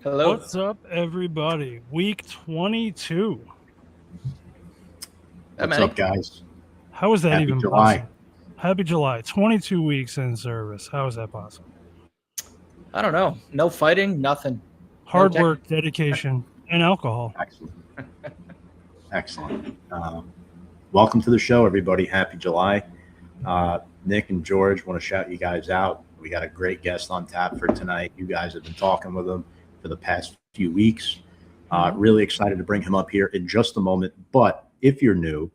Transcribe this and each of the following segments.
Hello. What's up, everybody? Week 22. What's up, guys? How is that Happy even July. possible? Happy July. 22 weeks in service. How is that possible? I don't know. No fighting, nothing. Hard work, dedication, and alcohol. Excellent. Excellent. Welcome to the show, everybody. Happy July. Nick and George want to shout you guys out. We got a great guest on tap for tonight. You guys have been talking with him for the past few weeks. Really excited to bring him up here in just a moment. But if you're new,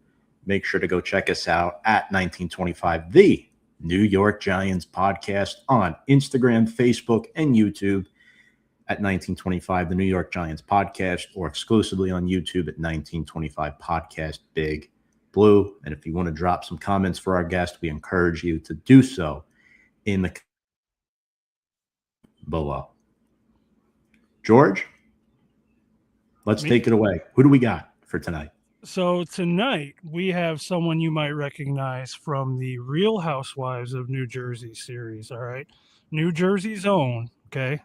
make sure to go check us out at 1925, the New York Giants podcast on Instagram, Facebook, and YouTube at 1925, the New York Giants podcast, or exclusively on YouTube at 1925 podcast Big Blue. And if you want to drop some comments for our guest, we encourage you to do so in the below. George, let's take it away. Who do we got for tonight? So tonight we have someone you might recognize from the Real Housewives of New Jersey series. All right. New Jersey's own. Okay.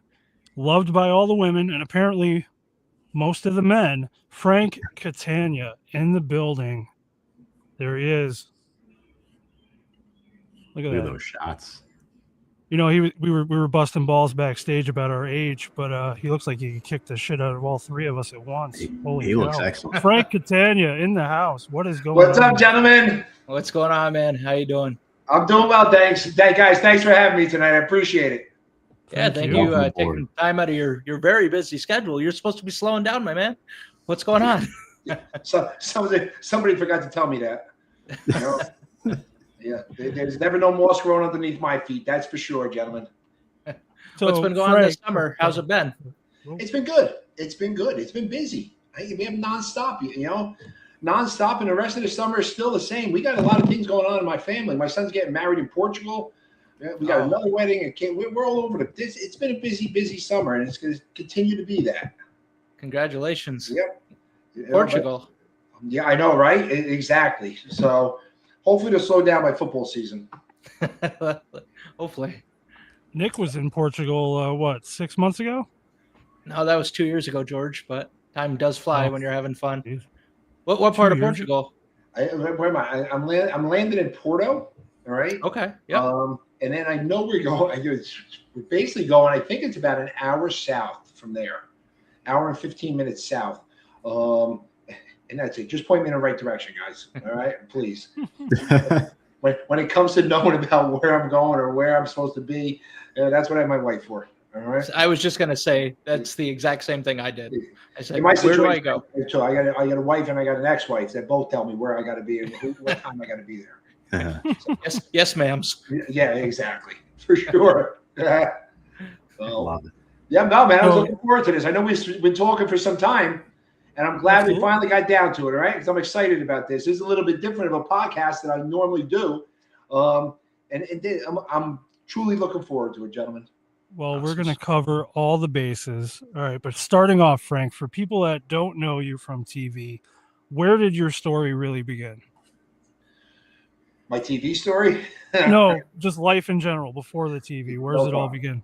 Loved by all the women and apparently most of the men. Frank Catania in the building. There he is. Look at those shots. You know, we were busting balls backstage about our age, but he looks like he kicked the shit out of all three of us at once. He looks excellent. Frank Catania in the house. What is going on? What's up, gentlemen? What's going on, man? How you doing? I'm doing well, thanks. Guys, thanks for having me tonight. I appreciate it. Yeah, thank you taking time out of your very busy schedule. You're supposed to be slowing down, my man. What's going on? So somebody forgot to tell me that. You know? Yeah, there's never no moss growing underneath my feet. That's for sure, gentlemen. So what's been going on this summer? How's it been? It's been good. It's been good. It's been busy. We have nonstop, nonstop, and the rest of the summer is still the same. We got a lot of things going on in my family. My son's getting married in Portugal. We got another wedding. We're all over it's been a busy summer, and it's going to continue to be that. Congratulations. Yep. Portugal. Yeah, I know, right? Exactly. So hopefully they'll slow down my football season. Hopefully. Nick was in Portugal, 6 months ago? No, that was 2 years ago, George, but time does fly when you're having fun. Geez. What part of Portugal? Where am I? I'm landing in Porto, all right? Okay, yeah. And then I know we're going, we're basically going, I think it's about an hour south from there, hour and 15 minutes south. And that's it. Just point me in the right direction, guys. All right, please. When it comes to knowing about where I'm going or where I'm supposed to be, that's what I have my wife for. All right. I was just gonna say that's the exact same thing I did. I said, where do I go? So I got a wife and I got an ex-wife that both tell me where I got to be and what time I got to be there. Yes, ma'ams. Yeah, exactly, for sure. So, Love it. Yeah, no, man. I was looking forward to this. I know we've been talking for some time. And I'm glad we finally got down to it, all right? Because I'm excited about this. This is a little bit different of a podcast than I normally do. I'm truly looking forward to it, gentlemen. Well, we're going to cover all the bases. All right, but starting off, Frank, for people that don't know you from TV, where did your story really begin? My TV story? No, just life in general, before the TV. Where does it all begin?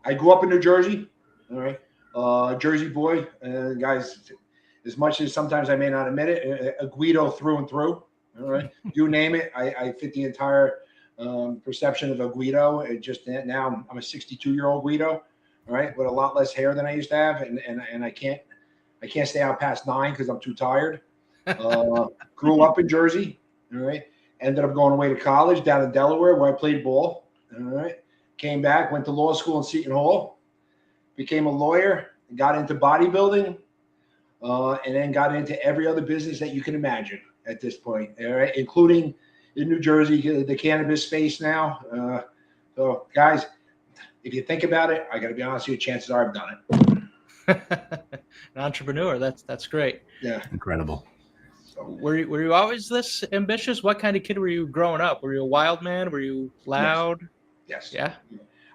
I grew up in New Jersey, all right? Jersey boy, guys. As much as sometimes I may not admit it, a Guido through and through. All right, you name it, I fit the entire perception of a Guido. It just now I'm a 62-year-old Guido, all right, with a lot less hair than I used to have, and I can't stay out past 9 because I'm too tired. Grew up in Jersey, all right. Ended up going away to college down in Delaware where I played ball. All right, came back, went to law school in Seton Hall, became a lawyer, got into bodybuilding. And then got into every other business that you can imagine at this point, all right, including in New Jersey, the cannabis space now. So, guys, if you think about it, I got to be honest with you, chances are I've done it. An entrepreneur, that's great. Yeah, incredible. So, were you always this ambitious? What kind of kid were you growing up? Were you a wild man? Were you loud? Yes. Yeah.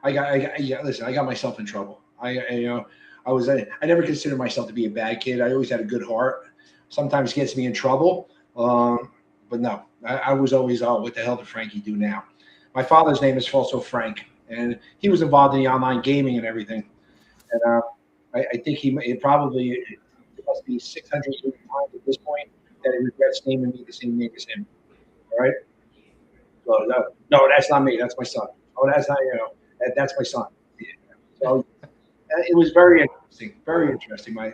I got myself in trouble. I never considered myself to be a bad kid. I always had a good heart. Sometimes gets me in trouble. But no, I was always, what the hell did Frankie do now? My father's name is also Frank, and he was involved in the online gaming and everything. And I think it must be 680 times at this point that he regrets naming me the same name as him. All right. So no, that's not me. That's my son. Oh, that's not that's my son. Yeah. So it was very interesting. Very interesting. My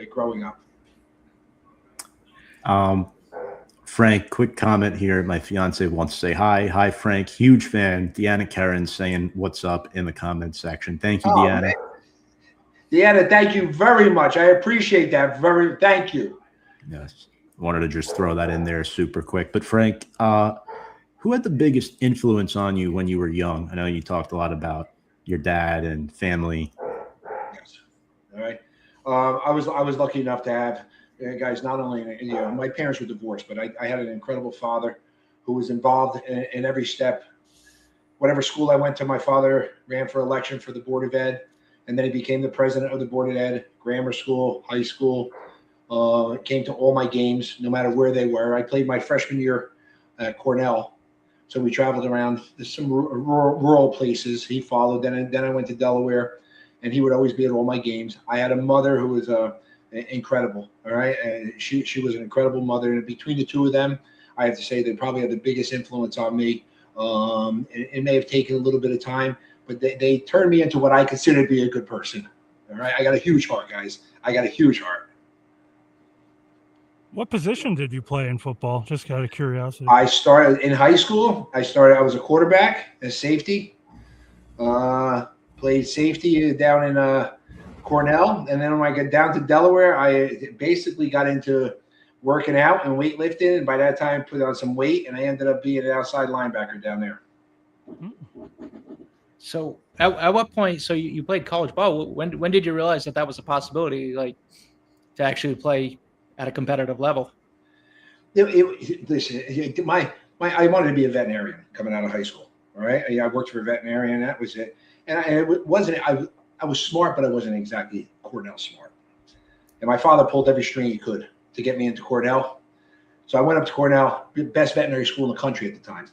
growing up. Frank, quick comment here. My fiance wants to say hi. Hi, Frank. Huge fan. Deanna Karen saying what's up in the comment section. Thank you, Deanna. Man. Deanna, thank you very much. I appreciate that. Thank you. Yes. Wanted to just throw that in there super quick. But Frank, who had the biggest influence on you when you were young? I know you talked a lot about your dad and family. Yes. All right. I was lucky enough to have guys. Not only my parents were divorced, but I had an incredible father who was involved in every step. Whatever school I went to, my father ran for election for the Board of Ed, and then he became the president of the Board of Ed, grammar school, high school. Came to all my games, no matter where they were. I played my freshman year at Cornell, so we traveled around some rural places. He followed. Then I went to Delaware, and he would always be at all my games. I had a mother who was incredible. All right, and she was an incredible mother. And between the two of them, I have to say they probably had the biggest influence on me. It may have taken a little bit of time, but they turned me into what I consider to be a good person. All right, I got a huge heart, guys. I got a huge heart. What position did you play in football? Just out of curiosity. I started in high school. I was a quarterback, a safety. Played safety down in Cornell, and then when I got down to Delaware, I basically got into working out and weightlifting. And by that time, put on some weight, and I ended up being an outside linebacker down there. So, at what point? So you played college ball. When did you realize that was a possibility, like to actually play at a competitive level? Listen, I wanted to be a veterinarian coming out of high school. All right, I worked for a veterinarian. That was it. And it wasn't. I was smart, but I wasn't exactly Cornell smart. And my father pulled every string he could to get me into Cornell. So I went up to Cornell, best veterinary school in the country at the time.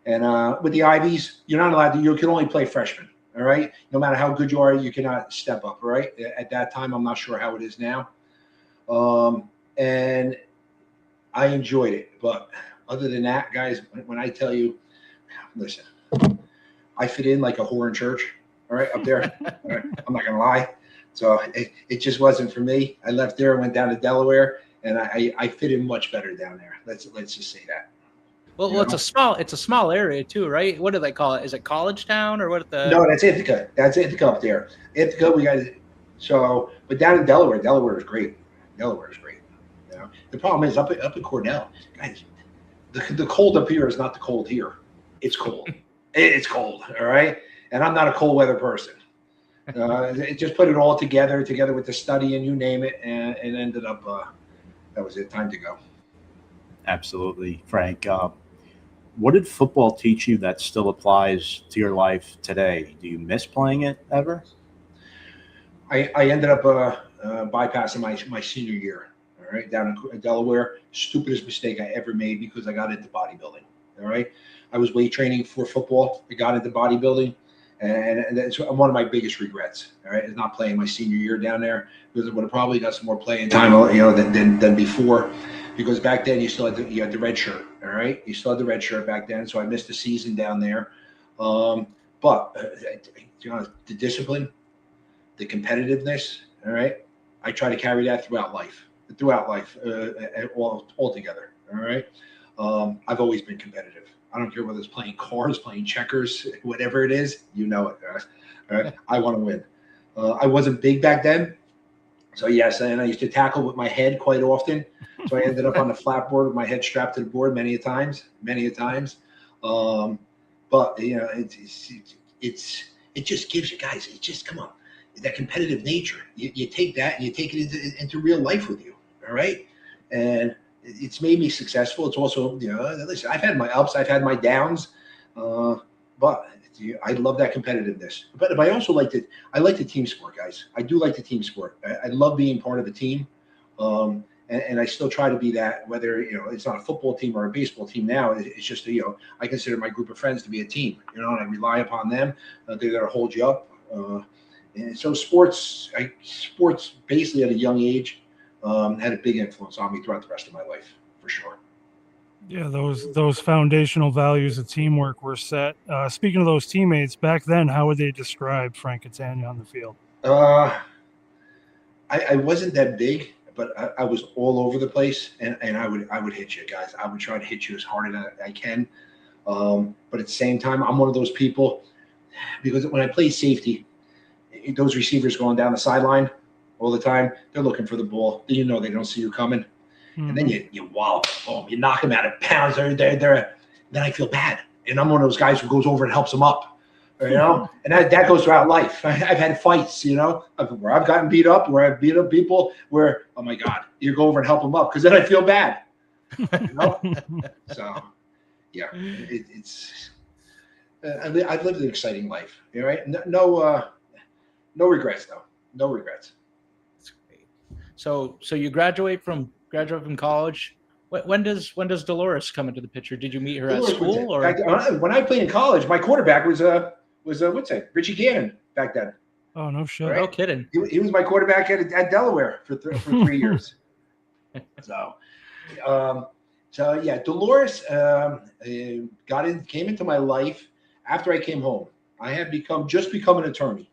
And with the Ivies, you're not allowed to. You can only play freshman. All right, no matter how good you are, you cannot step up. All right, at that time, I'm not sure how it is now. And I enjoyed it. But other than that, guys, when I tell you, listen, I fit in like a whore in church, all right, up there. All right? I'm not going to lie. So it just wasn't for me. I left there, went down to Delaware, and I fit in much better down there. Let's just say that. Well, it's a small area too, right? What do they call it? Is it College Town or what? No, that's Ithaca. That's Ithaca up there. Ithaca, we got but down in Delaware is great. Delaware is great. You know, the problem is up in Cornell, guys. The cold up here is not the cold here. It's cold. It's cold. All right, and I'm not a cold weather person. Just put it all together with the study and you name it, and it ended up. That was it. Time to go. Absolutely, Frank. What did football teach you that still applies to your life today? Do you miss playing it ever? I ended up bypassing my senior year. All right, down in Delaware. Stupidest mistake I ever made because I got into bodybuilding. All right, I was weight training for football. I got into bodybuilding, and that's one of my biggest regrets. All right, is not playing my senior year down there because I would have probably got some more playing time, than before. Because back then you still had the red shirt. All right, you still had the red shirt back then, so I missed the season down there. But the discipline, the competitiveness. All right, I try to carry that throughout life, all together. All right, I've always been competitive. I don't care whether it's playing cards, playing checkers, whatever it is. You know it, guys. All right, I want to win. I wasn't big back then, so yes, and I used to tackle with my head quite often. So I ended up on the flat board with my head strapped to the board many a times. But it just gives you guys. It just come on. That competitive nature, you take that and you take it into real life with you. All right, and it's made me successful. It's also, listen, I've had my ups, I've had my downs, but I love that competitiveness. But I also like the team sport, guys. I do like the team sport. I love being part of a team, and I still try to be that. Whether it's not a football team or a baseball team now, it's just I consider my group of friends to be a team. And I rely upon them. They're there to hold you up. And so sports basically at a young age had a big influence on me throughout the rest of my life, for sure. Yeah, those foundational values of teamwork were set. Speaking of those teammates, back then, how would they describe Frank Catania on the field? I wasn't that big, but I was all over the place, and I would hit you guys. I would try to hit you as hard as I can. But at the same time, I'm one of those people, because when I play safety, those receivers going down the sideline all the time, they're looking for the ball. You know they don't see you coming. And then you wallop, boom, you knock them out of bounds. Then I feel bad. And I'm one of those guys who goes over and helps them up. You know, and that goes throughout life. I've had fights, you know, where I've gotten beat up, where I've beat up people, where, oh my God, you go over and help them up, because then I feel bad. You know? So, yeah, I've lived an exciting life. All right, no regrets though. No regrets. That's great. So you graduate from college. When does Dolores come into the picture? Did you meet her at school, or when I played in college? My quarterback was what's that? Richie Gannon back then. Oh, no shit. Right? No kidding. He was my quarterback at Delaware for 3 years. So yeah, Dolores came into my life after I came home. I had just become an attorney,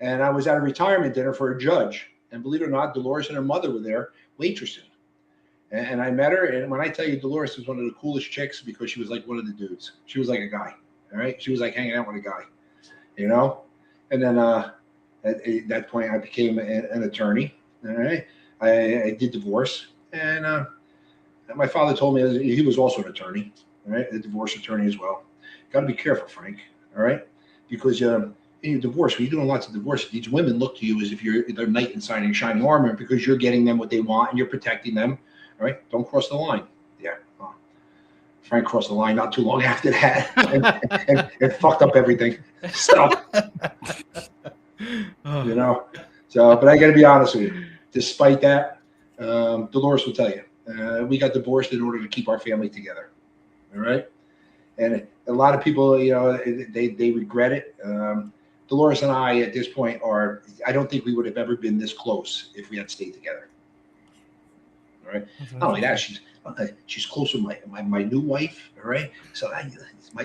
and I was at a retirement dinner for a judge. And believe it or not, Dolores and her mother were there waitressing. And I met her, and when I tell you, Dolores was one of the coolest chicks, because she was like one of the dudes. She was like a guy, all right? She was like hanging out with a guy, you know? And then at that point, I became an attorney, all right? I did divorce, and my father told me he was also an attorney, all right? A divorce attorney as well. Got to be careful, Frank, all right? Because in divorce, when you're doing lots of divorce, these women look to you as if you're their knight in shining armor, because you're getting them what they want and you're protecting them. All right, don't cross the line. Yeah, Frank crossed the line not too long after that, and fucked up everything. So, you know. So, but I got to be honest with you. Despite that, Dolores will tell you, we got divorced in order to keep our family together. All right, and a lot of people, you know, they regret it. Dolores and I, at this point, I don't think we would have ever been this close if we had stayed together. All right. Not only that, she's close with my new wife. All right. So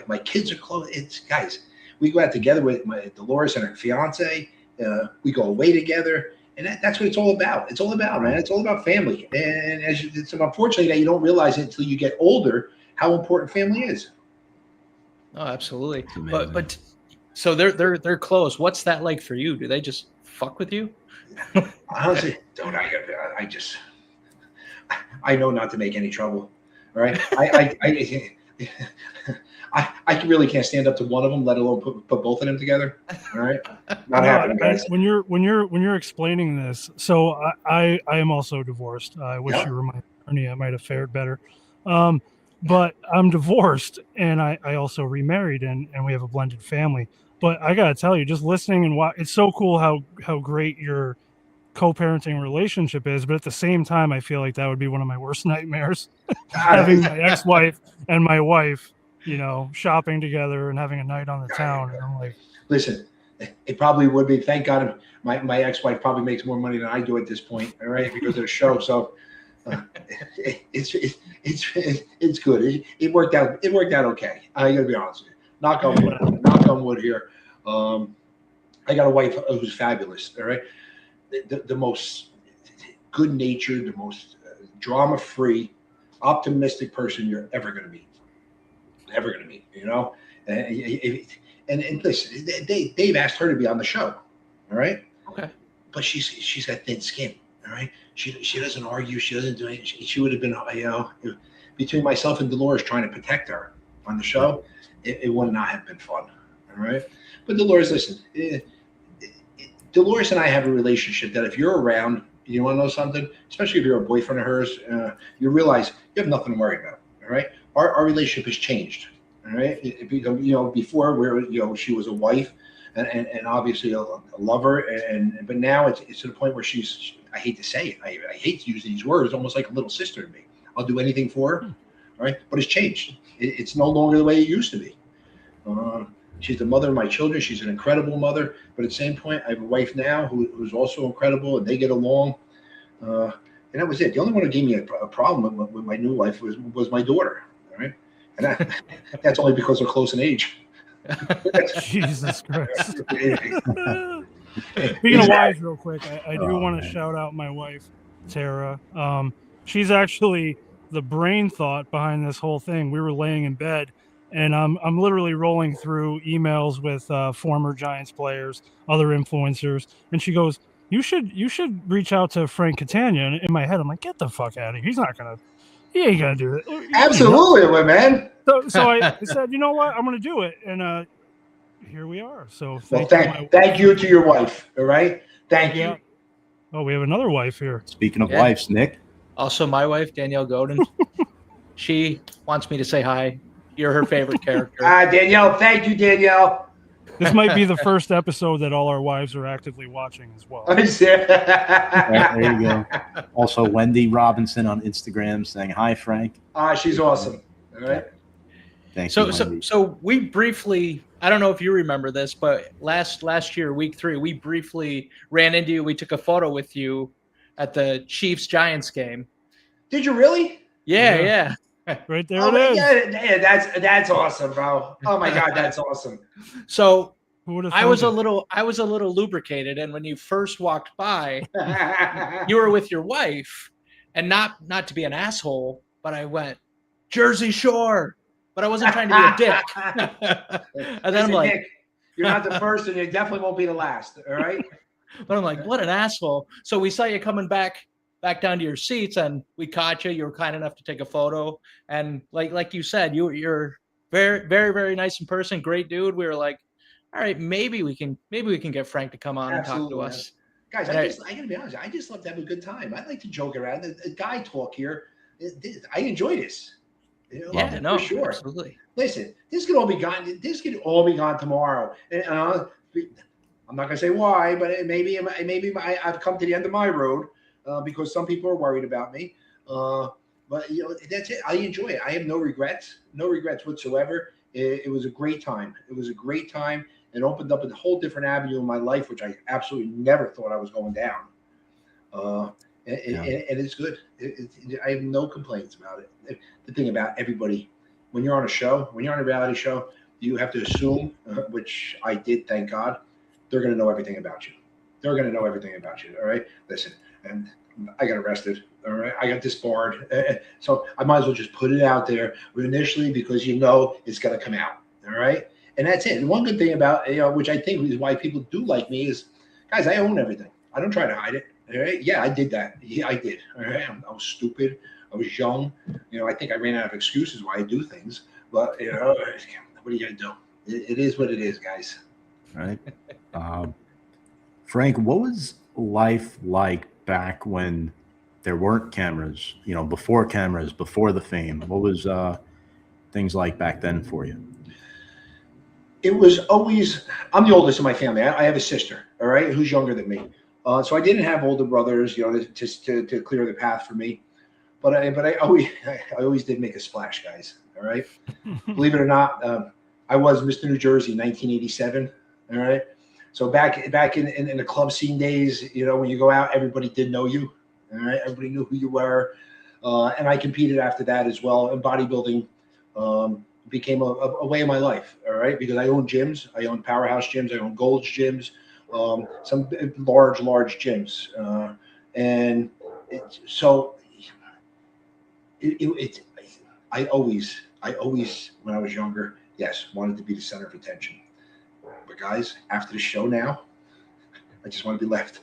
my kids are close. Guys, we go out together with Dolores and her fiance. We go away together, and that's what it's all about. It's all about, man. It's all about family. And it's unfortunately that you don't realize it until you get older how important family is. Oh, absolutely. But so they're close. What's that like for you? Do they just fuck with you? Honestly, I know not to make any trouble. All right. I really can't stand up to one of them, let alone put both of them together. All right. Not happening, guys. When you're explaining this, so I am also divorced. I wish you were my attorney. I might have fared better. But I'm divorced, and I also remarried, and we have a blended family. But I gotta tell you, just listening and it's so cool how great your co-parenting relationship is, but at the same time, I feel like that would be one of my worst nightmares. Having my ex-wife and my wife, you know, shopping together and having a night on the town. And I'm like, listen, it probably would be. Thank God, my ex-wife probably makes more money than I do at this point. All right, because of the show. So it's good. It worked out. It worked out okay. I gotta be honest with you. Knock on wood. Knock on wood here. I got a wife who's fabulous. All right. The most good-natured, the most drama-free, optimistic person you're ever going to meet. Ever going to meet, you know? And listen, they've asked her to be on the show, all right? Okay. But she's got thin skin, all right? She doesn't argue. She doesn't do anything. She would have been, you know, between myself and Dolores trying to protect her on the show, it would not have been fun, all right? But Dolores, listen, Dolores and I have a relationship that if you're around, you want to know something, especially if you're a boyfriend of hers, you realize you have nothing to worry about. All right, our relationship has changed. All right, you know, before she was a wife, and obviously a lover, but now it's to the point where she's. I hate to say it. I hate to use these words. Almost like a little sister to me. I'll do anything for her. All right, but it's changed. It's no longer the way it used to be. She's the mother of my children. She's an incredible mother. But at the same point, I have a wife now who's also incredible, and they get along. And that was it. The only one who gave me a problem with my new life was my daughter. All right, and that's only because they're close in age. Jesus Christ. Speaking of wives, real quick, I do want to shout out my wife, Tara. She's actually the brain thought behind this whole thing. We were laying in bed, and I'm literally rolling through emails with former Giants players, other influencers, and she goes, "You should reach out to Frank Catania." And in my head, I'm like, "Get the fuck out of here! He ain't gonna do it." Absolutely, man. So I said, "You know what? I'm gonna do it," and here we are. So thank you to your wife. All right, thank you. Oh, we have another wife here. Speaking of wives, Nick. Also, my wife, Danielle Godin. She wants me to say hi. You're her favorite character. Danielle, thank you, Danielle. This might be the first episode that all our wives are actively watching as well. Right, there you go. Also, Wendy Robinson on Instagram saying hi, Frank. She's awesome. All right. Thank you, Wendy. So we briefly, I don't know if you remember this, but last year, week 3, we briefly ran into you. We took a photo with you at the Chiefs-Giants game. Did you really? Yeah. Right there it is. Yeah, that's awesome, bro. Oh my God, that's awesome. So I was a little lubricated, and when you first walked by, you were with your wife, and not to be an asshole, but I went, Jersey Shore. But I wasn't trying to be a dick. And then I'm like, Nick, you're not the first, and you definitely won't be the last. All right. But I'm like, what an asshole. So we saw you coming back down to your seats, and we caught you. You were kind enough to take a photo. And like you said, you're very, very, very nice in person. Great dude. We were like, all right, maybe we can get Frank to come on and talk to us. Guys, I gotta be honest. I just love to have a good time. I like to joke around. The guy talk here. I enjoy this. Yeah, no, for sure. Absolutely. Listen, this could all be gone. This could all be gone tomorrow. And I'm not gonna say why, but maybe I've come to the end of my road because some people are worried about me. But that's it. I enjoy it. I have no regrets whatsoever. It was a great time. It was a great time. It opened up a whole different avenue in my life, which I absolutely never thought I was going down. And it's good. I have no complaints about it. The thing about everybody, when you're on a reality show, you have to assume, which I did, thank God, they're going to know everything about you. They're going to know everything about you. All right. Listen, and I got arrested. All right. I got disbarred. So I might as well just put it out there initially because it's going to come out. All right. And that's it. And one good thing about, which I think is why people do like me is, guys, I own everything. I don't try to hide it. All right. Yeah, I did that. Yeah, I did. All right. I was stupid. I was young. I think I ran out of excuses why I do things. But what are you gonna do? It is what it is, guys. Right. Frank, what was life like back when there weren't cameras? Before cameras, before the fame. What was things like back then for you? It was always. I'm the oldest in my family. I have a sister. All right, who's younger than me. So I didn't have older brothers, just to clear the path for me. But I always did make a splash, guys. All right. Believe it or not, I was Mr. New Jersey in 1987. All right. So back in the club scene days, when you go out, everybody did know you. All right. Everybody knew who you were. And I competed after that as well. And bodybuilding became a way of my life. All right. Because I own gyms. I own Powerhouse gyms. I own Gold's gyms. Some large gyms. I always, when I was younger, yes, wanted to be the center of attention. But guys, after the show now, I just want to be left.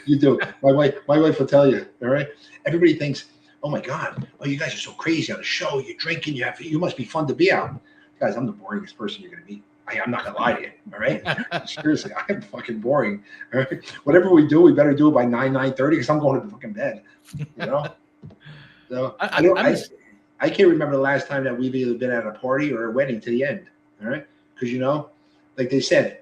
You do. My wife will tell you. All right. Everybody thinks, oh my God, you guys are so crazy on the show. You're drinking. You must be fun to be out. Guys, I'm the boringest person you're going to meet. I'm not gonna lie to you. All right. Seriously, I'm fucking boring. All right. Whatever we do, we better do it by 9:30 because I'm going to the fucking bed. So I can't remember the last time that we've either been at a party or a wedding to the end. All right. Because like they said,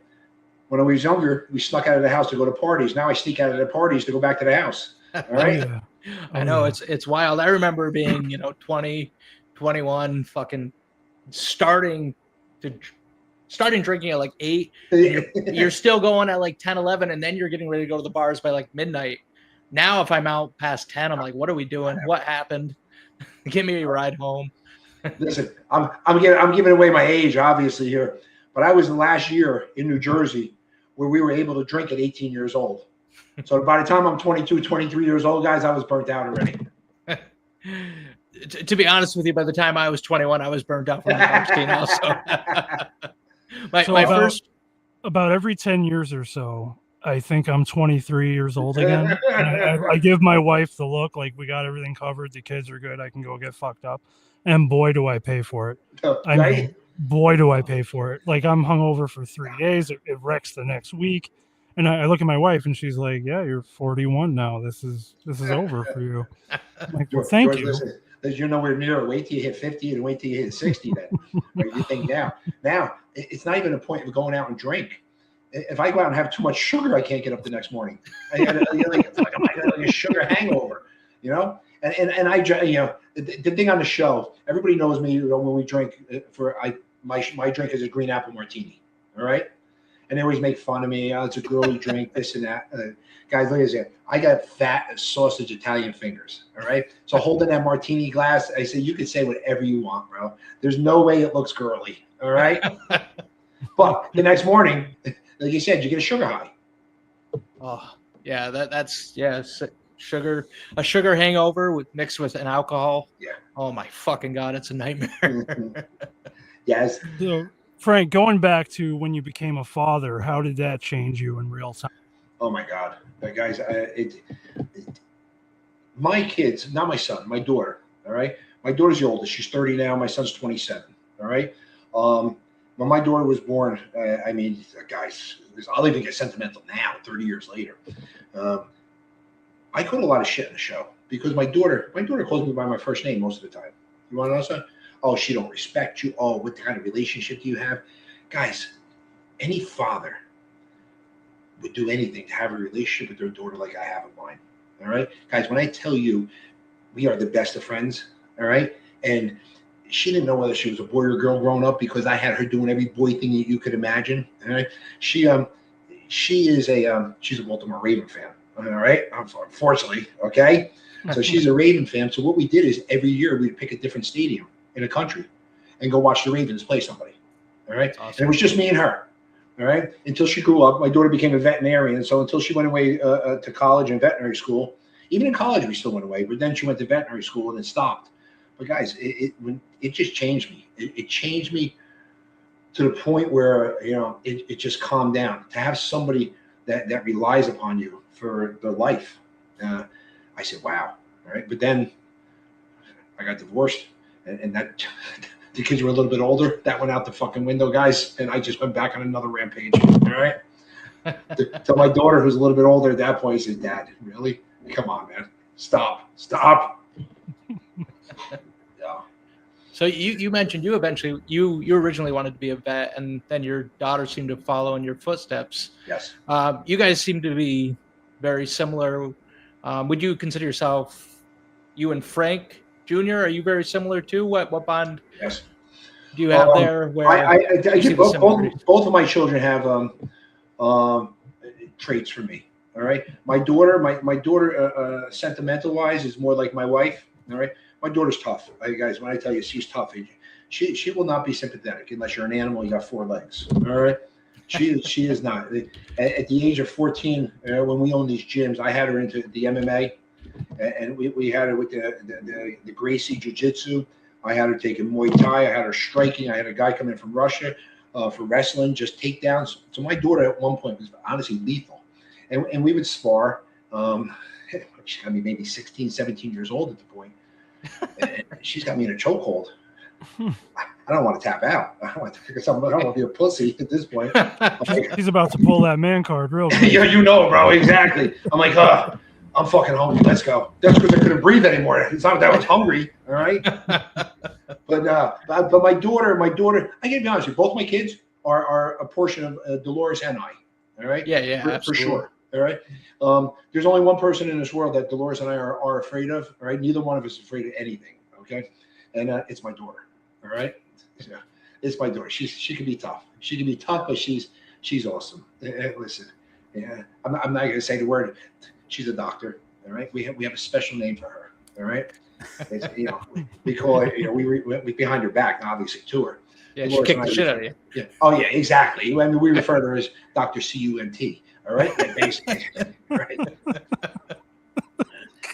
when I was younger, we snuck out of the house to go to parties. Now I sneak out of the parties to go back to the house. All right. Yeah. I know it's wild. I remember being 20, 21, fucking starting starting drinking at like 8, and you're still going at like 10, 11, and then you're getting ready to go to the bars by like midnight. Now, if I'm out past 10, I'm like, what are we doing? What happened? Give me a ride home. Listen, I'm giving away my age, obviously, here, but I was last year in New Jersey where we were able to drink at 18 years old. So by the time I'm 22, 23 years old, guys, I was burnt out already. To be honest with you, by the time I was 21, I was burnt out from the Epstein also. my first about every 10 years or so, I think I'm 23 years old again. And I give my wife the look like we got everything covered. The kids are good. I can go get fucked up. And boy, do I pay for it. I mean, boy, do I pay for it. Like I'm hungover for 3 days. It wrecks the next week. And I look at my wife and she's like, yeah, you're 41 now. This is over for you. I'm like, well, thank you. Listen, you're nowhere near it. Wait till you hit 50 and wait till you hit 60 then. Right? You think now it's not even a point of going out and drink. If I go out and have too much sugar, I can't get up the next morning. I got like a sugar hangover, you know? And I, you know, the thing on the show, everybody knows me, you know, when we drink my drink is a green apple martini. All right. And they always make fun of me. Oh, it's a girly drink, this and that. Guys, look at this. I got fat sausage Italian fingers. All right. So holding that martini glass, I say, you can say whatever you want, bro. There's no way it looks girly. All right. But the next morning, like you said, you get a sugar high. Oh, yeah. That's sugar, a sugar hangover mixed with an alcohol. Yeah. Oh my fucking God. It's a nightmare. Yes. So, Frank, going back to when you became a father, how did that change you in real time? Oh my God, guys! My kids, not my son, my daughter. All right, my daughter's the oldest. She's 30 now. My son's 27. All right. When my daughter was born, I mean, guys, I'll even get sentimental now, 30 years later. I caught a lot of shit in the show because my daughter calls me by my first name most of the time. You want to know something? Oh, she don't respect you. Oh, what kind of relationship do you have? Guys, any father would do anything to have a relationship with their daughter like I have with mine. All right? Guys, when I tell you we are the best of friends, all right? And she didn't know whether she was a boy or girl growing up because I had her doing every boy thing that you could imagine. All right? She's a Baltimore Raven fan. All right? Unfortunately, okay? So she's a Raven fan. So what we did is every year we'd pick a different stadium in a country and go watch the Ravens play somebody. All right. Awesome. And it was just me and her. All right. Until she grew up, my daughter became a veterinarian. So until she went away to college and veterinary school, even in college, we still went away, but then she went to veterinary school and it stopped. But guys, it just changed me. It changed me to the point where, you know, it just calmed down to have somebody that relies upon you for their life. I said, wow. All right. But then I got divorced. And that the kids were a little bit older. That went out the fucking window, guys. And I just went back on another rampage. All right. To my daughter, who's a little bit older at that point, he said, Dad, really? Come on, man. Stop. Yeah. So you mentioned you originally wanted to be a vet, and then your daughter seemed to follow in your footsteps. Yes. You guys seem to be very similar. Would you consider yourself, you and Frank Jr., are you very similar too? What bond do you have there? Where I both of my children have traits for me. All right. My daughter, sentimental wise, is more like my wife. All right. My daughter's tough. Guys, when I tell you she's tough, she will not be sympathetic unless you're an animal. You got 4 legs. All right. She is not. At the age of 14, when we owned these gyms, I had her into the MMA. And we had her with the Gracie Jiu-Jitsu. I had her taking Muay Thai. I had her striking. I had a guy come in from Russia for wrestling, just takedowns. So my daughter at one point was honestly lethal. And we would spar. She's got me maybe 16, 17 years old at the point. And she's got me in a chokehold. I don't want to tap out. I don't want to be a pussy at this point. He's about to pull that man card real quick. Yeah, you know, bro. Exactly. I'm like, I'm fucking hungry. Let's go. That's because I couldn't breathe anymore. It's not that I was hungry. All right. But my daughter, I gotta be honest with you, both my kids are a portion of Dolores and I. All right. Yeah. For sure. All right. There's only one person in this world that Dolores and I are afraid of. All right. Neither one of us is afraid of anything. Okay. And it's my daughter. All right. It's my daughter. She can be tough. She can be tough, but she's awesome. Listen, yeah, I'm not going to say the word. She's a doctor. All right, we have a special name for her. All right, we call it. We behind her back, obviously, to her. Yeah, she kicked the shit out of you. Yeah. Oh yeah, exactly. I mean, we refer to her as Dr. CUNT. All right, basically, right.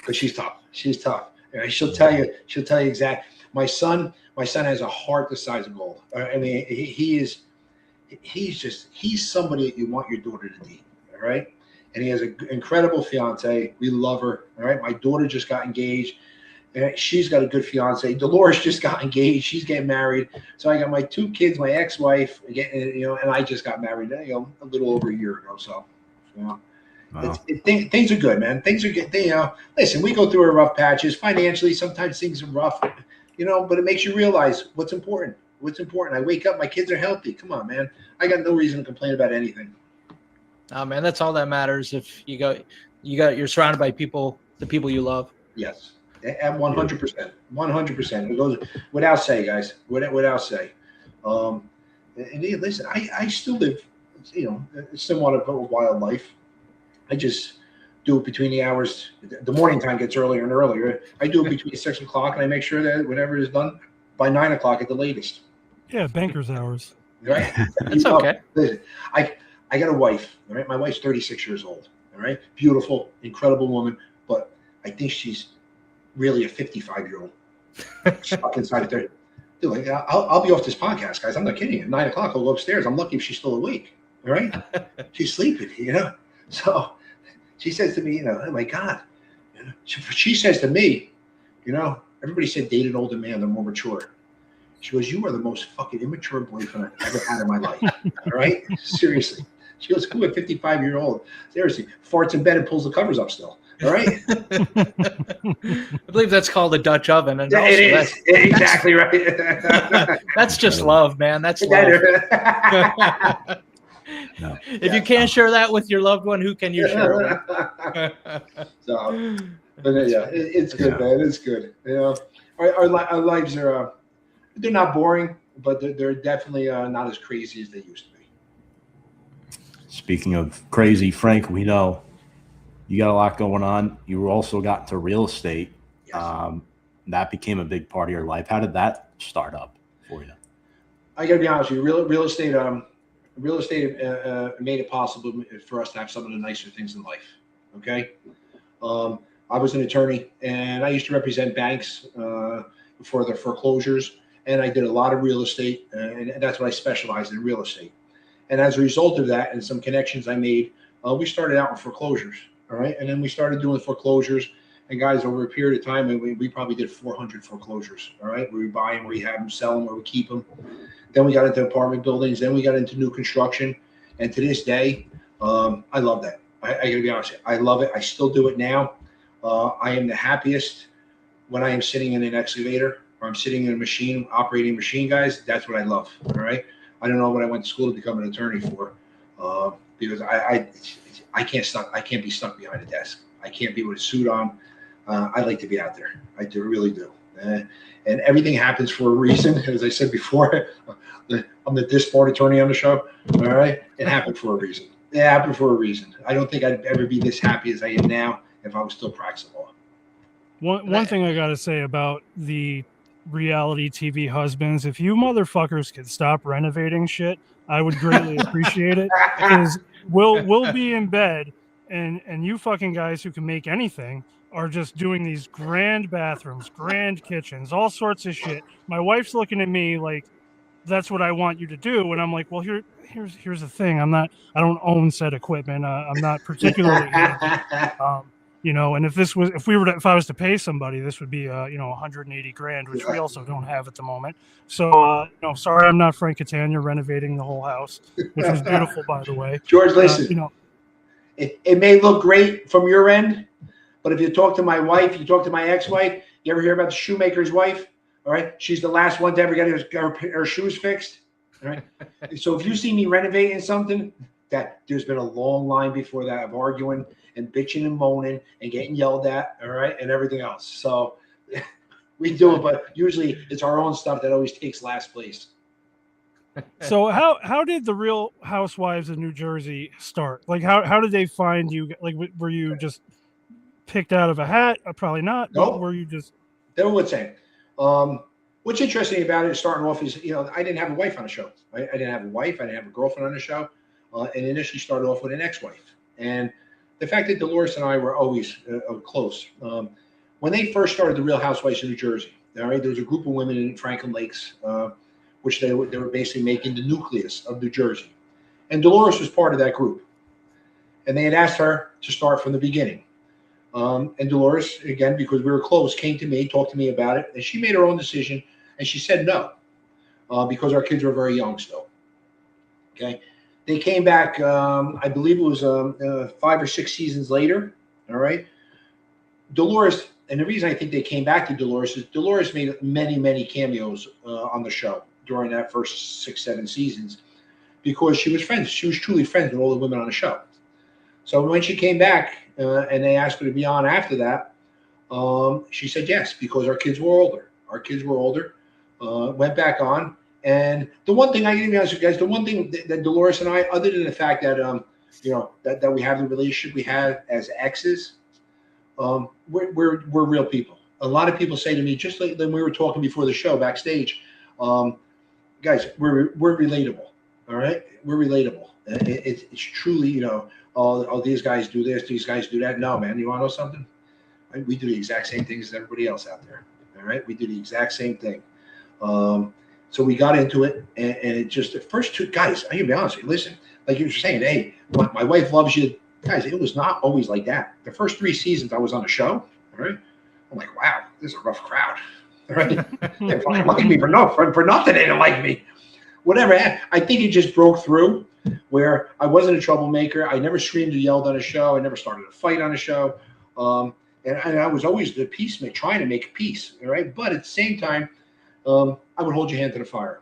But she's tough. She's tough. She'll tell you. She'll tell you exactly. My son has a heart the size of gold. I mean, he's somebody that you want your daughter to be. All right, and he has an incredible fiance. We love her. All right, my daughter just got engaged. She's got a good fiance. Dolores just got engaged. She's getting married. So I got my 2 kids, my ex-wife, and I just got married, a little over a year ago. So, wow. Things are good, man. Things are good. Listen, we go through our rough patches financially. Sometimes things are rough, but it makes you realize what's important. What's important. I wake up, my kids are healthy. Come on, man. I got no reason to complain about anything. Oh man, that's all that matters. If you're surrounded by people, the people you love. Yes. At 100%, 100%. It goes without say, guys. Without say. And listen, I still live, somewhat of a wild life. I just do it between the hours. The morning time gets earlier and earlier. I do it between 6 o'clock, and I make sure that whatever is done by 9 o'clock at the latest. Yeah, banker's hours. Right. That's okay. Listen, I got a wife. All right, my wife's 36 years old. All right, beautiful, incredible woman, but I think she's really a 55-year-old stuck inside of 30. Dude, I'll be off this podcast, guys. I'm not kidding you. At 9 o'clock, I'll go upstairs. I'm lucky if she's still awake. All right, she's sleeping. So she says to me, oh my God. She says to me, everybody said date an older man, they're more mature. She goes, you are the most fucking immature boyfriend I've ever had in my life. All right, seriously. She goes, who a 55-year-old? Seriously, farts in bed and pulls the covers up still. All right. I believe that's called a Dutch oven. And it is exactly right. That's just love, man. That's love. No. If you can't share that with your loved one, who can you share it with? So, but it's good, man. It's good. Our lives are they're not boring, but they're definitely not as crazy as they used to be. Speaking of crazy, Frank, we know you got a lot going on. You also got into real estate. Yes. That became a big part of your life. How did that start up for you? I got to be honest with you. Real estate made it possible for us to have some of the nicer things in life. Okay. I was an attorney, and I used to represent banks for the foreclosures, and I did a lot of real estate, and that's what I specialized in, real estate. And as a result of that and some connections I made, we started out with foreclosures. All right. And then we started doing foreclosures. And guys, over a period of time, we probably did 400 foreclosures. All right. Where we buy them, rehab them, sell them, where we keep them. Then we got into apartment buildings. Then we got into new construction. And to this day, I love that. I got to be honest. I love it. I still do it now. I am the happiest when I am sitting in an excavator or I'm sitting in a machine, operating machine, guys. That's what I love. All right. I don't know what I went to school to become an attorney for, because I can't be stuck behind a desk. I can't be with a suit on. I like to be out there. I really do. And everything happens for a reason. As I said before, I'm the disbarred attorney on the show. All right. It happened for a reason. It happened for a reason. I don't think I'd ever be this happy as I am now if I was still practicing law. One thing I got to say about the reality TV husbands, if you motherfuckers could stop renovating shit, I would greatly appreciate it, because we'll be in bed and you fucking guys who can make anything are just doing these grand bathrooms, grand kitchens, all sorts of shit. My wife's looking at me like, that's what I want you to do, and I'm like, well, here's the thing, I don't own said equipment. I'm not particularly and if I was to pay somebody, this would be 180 grand, which we also don't have at the moment. So sorry, I'm not Frank Catania renovating the whole house, which was beautiful, by the way. George, listen, it may look great from your end, but if you talk to my wife, you talk to my ex-wife, you ever hear about the shoemaker's wife? All right, she's the last one to ever get her shoes fixed. All right, so if you see me renovating something, that there's been a long line before that of arguing and bitching and moaning and getting yelled at, all right, and everything else. So we do it, but usually it's our own stuff that always takes last place. So how did the Real Housewives of New Jersey start? Like how did they find you? Like were you just picked out of a hat? Probably not. But Nope. were you just? They were the same. What's interesting about it, starting off, is I didn't have a wife on the show. Right? I didn't have a wife. I didn't have a girlfriend on the show. And initially started off with an ex-wife. And the fact that Dolores and I were always close. When they first started the Real Housewives of New Jersey, all right, there was a group of women in Franklin Lakes, which they were basically making the nucleus of New Jersey. And Dolores was part of that group. And they had asked her to start from the beginning. And Dolores, again, because we were close, came to me, talked to me about it, and she made her own decision, and she said no, because our kids were very young still. Okay. They came back, I believe it was 5 or 6 seasons later, all right? Dolores, and the reason I think they came back to Dolores is Dolores made many, many cameos on the show during that first 6, 7 seasons, because she was friends. She was truly friends with all the women on the show. So when she came back and they asked her to be on after that, she said yes, because our kids were older. Our kids were older, went back on. And the one thing I can be honest with you guys, the one thing that Dolores and I, other than the fact that, that we have the relationship we have as exes, we're real people. A lot of people say to me, just like when we were talking before the show backstage, guys, we're relatable. All right. We're relatable. It's truly, oh, these guys do this, these guys do that. No, man, you want to know something? We do the exact same things as everybody else out there. All right. We do the exact same thing. So we got into it, and it just, the first 2 guys, I can be honest with you, listen, like you were saying, hey, my wife loves you. Guys, it was not always like that. The first 3 seasons I was on the show, all right, I'm like, wow, this is a rough crowd. All right. They fucking like me for nothing. They didn't like me. Whatever. I think it just broke through where I wasn't a troublemaker. I never screamed or yelled on a show. I never started a fight on a show. And I was always the peacemaker, trying to make peace. All right. But at the same time, I would hold your hand to the fire.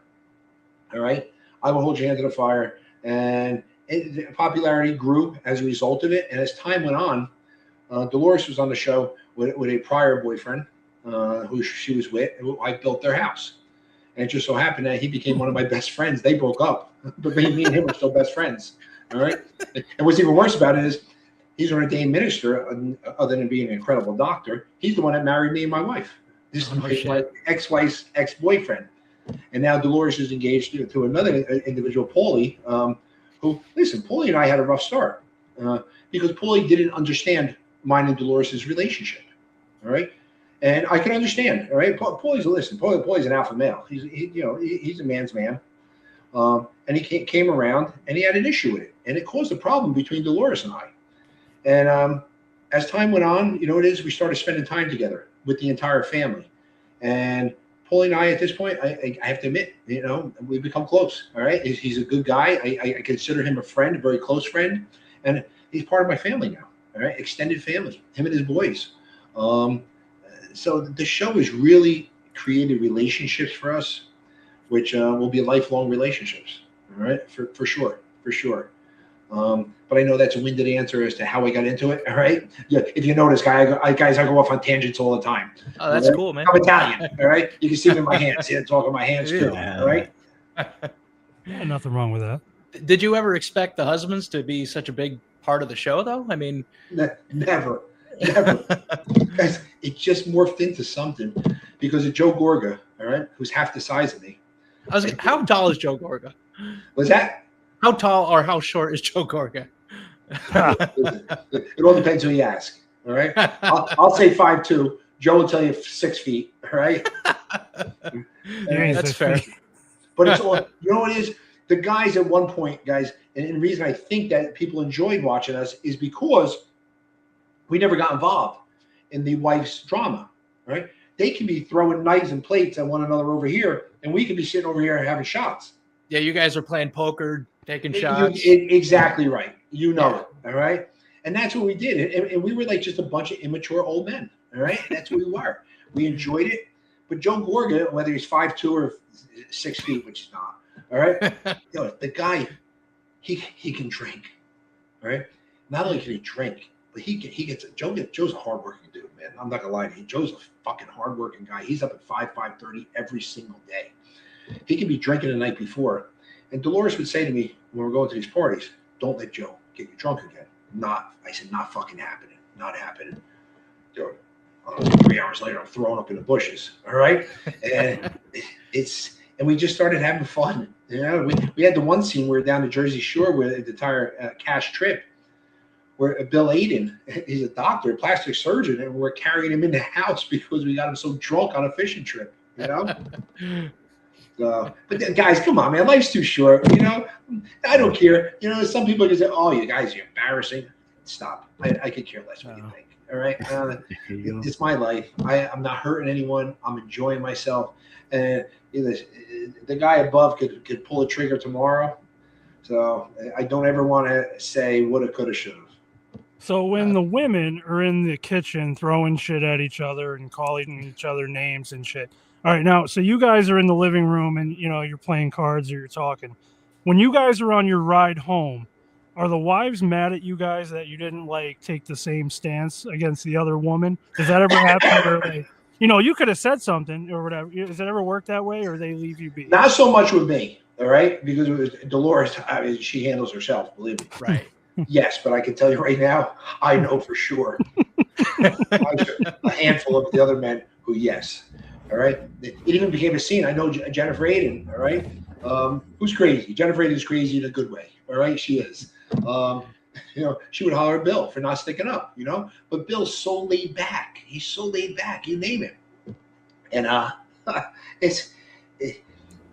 All right. I would hold your hand to the fire. And the popularity grew as a result of it. And as time went on, Dolores was on the show with a prior boyfriend who she was with. I built their house. And it just so happened that he became one of my best friends. They broke up, but me and him were still best friends. All right. And what's even worse about it is he's an ordained minister, other than being an incredible doctor. He's the one that married me and my wife. This is my ex-wife's ex-boyfriend. And now Dolores is engaged to another individual, Paulie, who, listen, Paulie and I had a rough start because Paulie didn't understand mine and Dolores' relationship. All right. And I can understand. All right. Paulie's an alpha male. He's a man's man. And he came around and he had an issue with it. And it caused a problem between Dolores and I. And as time went on, we started spending time together with the entire family. And Paulie and I, at this point, I have to admit, we've become close. All right. He's a good guy. I consider him a friend, a very close friend. And he's part of my family now. All right. Extended family, him and his boys. So the show has really created relationships for us, which will be lifelong relationships. All right. For sure. But I know that's a winded answer as to how I got into it. All right. Yeah. If you notice, guys, I go off on tangents all the time. Oh, that's cool, man. I'm Italian. All right. You can see me in my hands. Yeah, talking my hands too. Yeah. All right. Yeah, nothing wrong with that. Did you ever expect the husbands to be such a big part of the show, though? I mean, Never. Guys, it just morphed into something because of Joe Gorga, all right, who's half the size of me. how tall is Joe Gorga? Was that? How tall or how short is Joe Gorga? It all depends who you ask. All right. I'll say 5'2". Joe will tell you 6 feet. All right. That's fair. But it's all, you know what it is? The guys at one point, guys, and the reason I think that people enjoyed watching us is because we never got involved in the wife's drama, right? They can be throwing knives and plates at one another over here, and we can be sitting over here having shots. Yeah, you guys are playing poker, taking shots. Exactly right. It, all right? And that's what we did. And we were like just a bunch of immature old men, all right? That's what we were. We enjoyed it. But Joe Gorga, whether he's 5'2" or 6 feet, which is not, all right? The guy, he can drink, all right? Not only can he drink, but Joe's a hardworking dude, man. I'm not gonna lie to you. Joe's a fucking hardworking guy. He's up at 5:30 every single day. He can be drinking the night before, And Dolores would say to me when we're going to these parties, "Don't let Joe get you drunk again." I said, not fucking happening. Not happening. Dude, 3 hours later, I'm throwing up in the bushes. All right. And and we just started having fun. You know, we had the one scene where down the Jersey Shore with the entire cash trip where Bill Aiden, he's a doctor, a plastic surgeon, and we're carrying him in the house because we got him so drunk on a fishing trip, you know? But then, guys, come on, man. Life's too short, you know? I don't care. You know, some people can say, "Oh, you guys are embarrassing." Stop. I could care less what you think. All right? It's my life. I'm not hurting anyone. I'm enjoying myself. And the guy above could pull a trigger tomorrow. So I don't ever want to say woulda, coulda, shoulda. So when the women are in the kitchen throwing shit at each other and calling each other names and shit. All right, now, so you guys are in the living room and, you know, you're playing cards or you're talking. When you guys are on your ride home, are the wives mad at you guys that you didn't, like, take the same stance against the other woman? Does that ever happen where, like, you know, you could have said something or whatever. Does it ever work that way, or they leave you be? Not so much with me, all right? Because it was Dolores, I mean, she handles herself, believe me. Right. Yes, but I can tell you right now, I know for sure. A handful of the other men who, yes. All right. It even became a scene. I know Jennifer Aiden, all right, who's crazy. Jennifer Aiden is crazy in a good way. All right. She is. You know, she would holler at Bill for not sticking up, you know, but Bill's so laid back. He's so laid back. You name it. And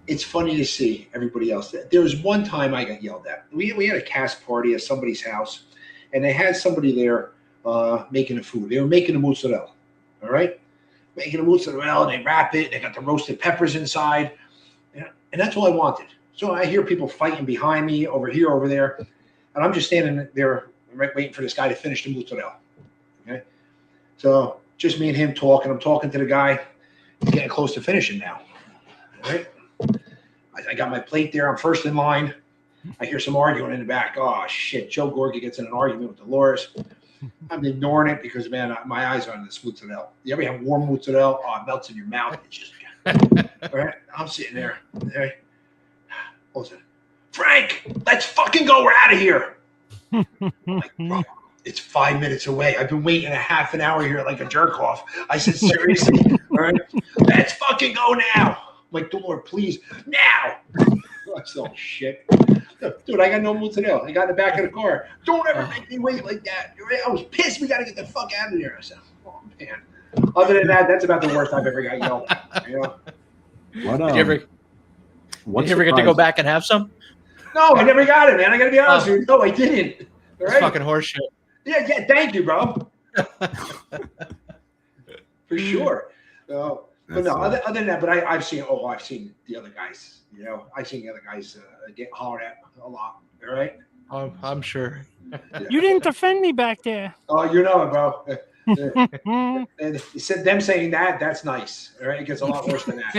it's funny to see everybody else. There was one time I got yelled at. We had a cast party at somebody's house, and they had somebody there making the food. They were making the mozzarella, all right? Making the mozzarella, they wrap it. They got the roasted peppers inside, and that's all I wanted. So I hear people fighting behind me, over here, over there, and I'm just standing there waiting for this guy to finish the mozzarella, okay? So just me and him talking. I'm talking to the guy. He's getting close to finishing now, all right? I got my plate there. I'm first in line. I hear some arguing in the back. Oh, shit. Joe Gorga gets in an argument with Dolores. I'm ignoring it because, man, my eyes are on this mozzarella. You ever have warm mozzarella? Oh, it melts in your mouth. It's just, all right. I'm sitting there. Hey, listen, Frank, let's fucking go. We're out of here. I'm like, bro, it's 5 minutes away. I've been waiting a half an hour here like a jerk off. I said, seriously? All right. Let's fucking go now. I'm like, Lord, please, now. That's all shit. Dude, I got no mozzarella. I got in the back of the car. Don't ever make me wait like that. I was pissed. We got to get the fuck out of here. I said, oh, man. Other than that, that's about the worst I've ever got yelled at. You know? Did you ever get to go back and have some? No, I never got it, man. I got to be honest with you. No, I didn't. All That's right? fucking horseshit. Yeah, thank you, bro. For sure. But no, other than that, but I've seen the other guys. You know, I've seen the other guys get hollered at a lot. All right. I'm sure. Yeah. You didn't defend me back there. Oh, you know it, bro. And them saying that's nice. All right, it gets a lot worse than that.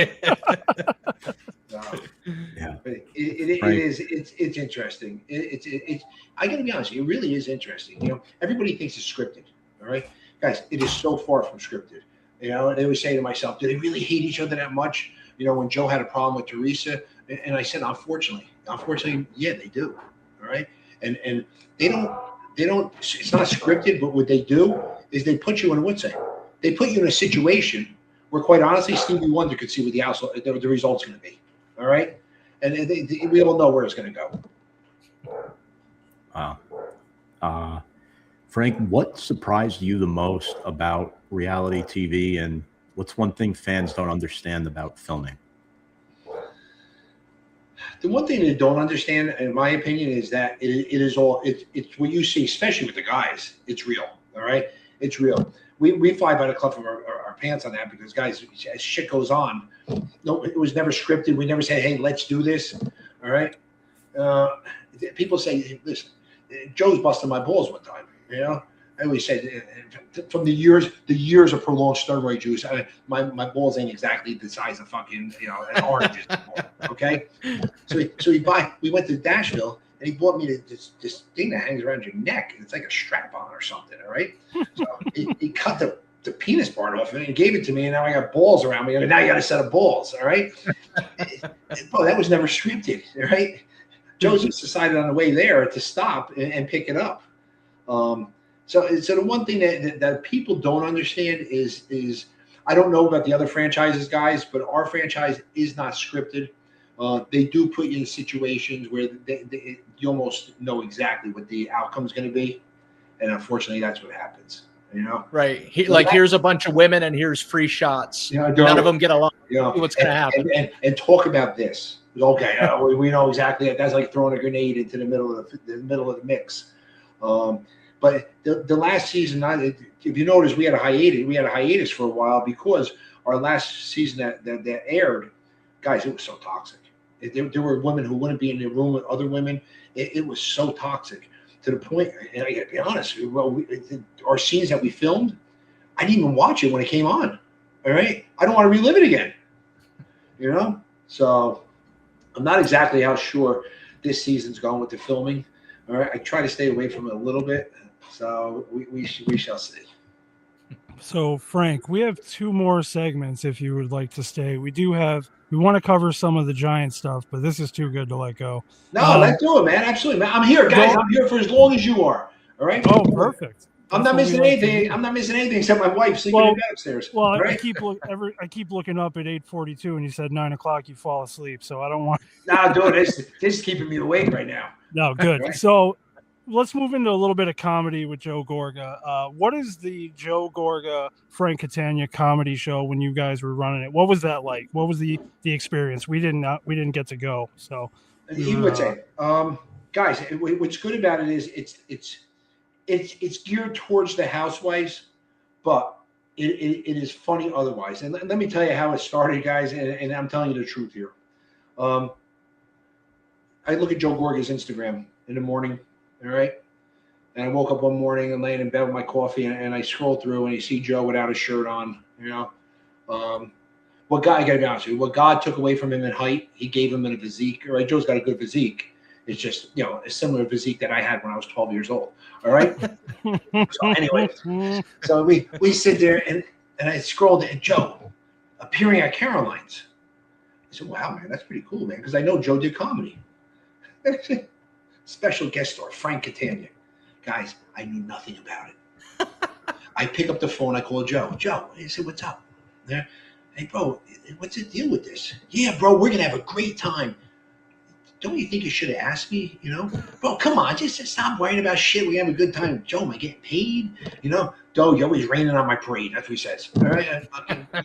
Yeah. It's interesting. I got to be honest, it really is interesting. You know, everybody thinks it's scripted. All right, guys, it is so far from scripted. You know, and they would say to myself, do they really hate each other that much? You know, when Joe had a problem with Teresa, and I said, unfortunately, yeah, they do. All right. And they don't, it's not scripted, but what they do is they put you in, they put you in a situation where, quite honestly, Stevie Wonder could see what the result's going to be. All right. And we all know where it's going to go. Wow. Frank, what surprised you the most about reality TV, and what's one thing fans don't understand about filming? The one thing they don't understand, in my opinion, is that it's what you see, especially with the guys. It's real. All right. It's real. We fly by the cuff of our pants on that because, guys, as shit goes on, no, it was never scripted. We never said, hey, let's do this. All right. People say, listen, Joe's busting my balls one time. You know, I always say from the years of prolonged steroid juice, my balls ain't exactly the size of fucking, you know, an orange. Okay, so we went to Nashville and he bought me this thing that hangs around your neck. It's like a strap on or something. All right, so he cut the the penis part off and he gave it to me, and now I got balls around me. And now you got a set of balls, all right? Bro, that was never scripted, all right? Joe just decided on the way there to stop and pick it up. So the one thing that people don't understand is I don't know about the other franchises, guys, but our franchise is not scripted. They do put you in situations where you almost know exactly what the outcome is going to be, and unfortunately, that's what happens. You know, right? Here's a bunch of women, and here's free shots. None of them get along. You know, What's going to happen? And talk about this. Okay, we know exactly that. That's like throwing a grenade into the middle of the mix. But the last season, if you notice, we had a hiatus. We had a hiatus for a while because our last season that aired, guys, it was so toxic. There were women who wouldn't be in the room with other women. It was so toxic to the point. And I got to be honest. Our scenes that we filmed, I didn't even watch it when it came on. All right, I don't want to relive it again. You know, so I'm not exactly how sure this season's going with the filming. All right, I try to stay away from it a little bit. So we shall see. So Frank, we have 2 more segments if you would like to stay. We want to cover some of the Giant stuff, but this is too good to let go. No, let's do it, man. Absolutely, man. I'm here, guys. I'm here for as long as you are. All right. Oh, perfect. I'm not missing anything. I'm not missing anything except my wife sleeping in bed upstairs. Well, right? I keep looking up at 8:42, and you said 9 o'clock you fall asleep, so I don't want. Nah, dude, this is keeping me awake right now. No, good. Right? So let's move into a little bit of comedy with Joe Gorga. What is the Joe Gorga Frank Catania comedy show when you guys were running it? What was that like? What was the experience? We didn't get to go. So he would say, guys, what's good about it is it's geared towards the housewives, but it is funny otherwise. And let me tell you how it started, guys. And I'm telling you the truth here. I look at Joe Gorga's Instagram in the morning. All right. And I woke up one morning and laying in bed with my coffee, and I scroll through and you see Joe without a shirt on. You know, I got to be honest with you. What God took away from him in height, he gave him in a physique. All right. Joe's got a good physique. It's just, a similar physique that I had when I was 12 years old. All right. So anyway, so we sit there and I scrolled and Joe appearing at Caroline's. I said, wow, man, that's pretty cool, man. Because I know Joe did comedy. Special guest star, Frank Catania. Guys, I knew nothing about it. I pick up the phone. I call Joe. Joe, I said, what's up? There, hey, bro, what's the deal with this? Yeah, bro, we're going to have a great time. Don't you think you should have asked me? Bro, come on, just stop worrying about shit. We have a good time. Joe, am I getting paid? Joe, you're always raining on my parade. That's what he says. All right.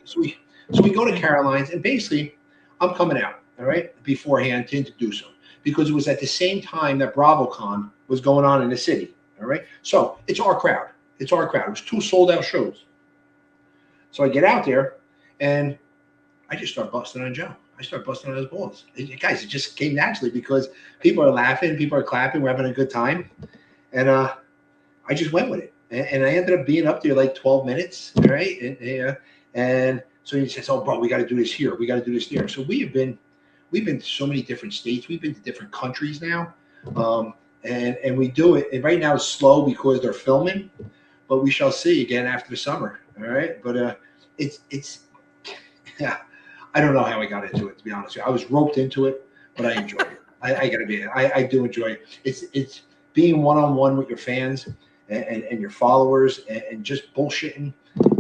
So we go to Caroline's, and basically, I'm coming out, all right, beforehand to introduce him. Because it was at the same time that BravoCon was going on in the city. All right. So it's our crowd. It was 2 sold out shows. So I get out there and I just start busting on Joe. I start busting on his balls. Guys, it just came naturally because people are laughing, people are clapping, we're having a good time. And I just went with it. And I ended up being up there like 12 minutes. All right. And so he says, oh, bro, we got to do this here. We got to do this there. So we've been to so many different states. We've been to different countries now. And we do it. And right now it's slow because they're filming, but we shall see again after the summer. All right. But it's yeah, I don't know how I got into it, to be honest with you. I was roped into it, but I enjoy it. I gotta be, I do enjoy it. It's being one-on-one with your fans and your followers and just bullshitting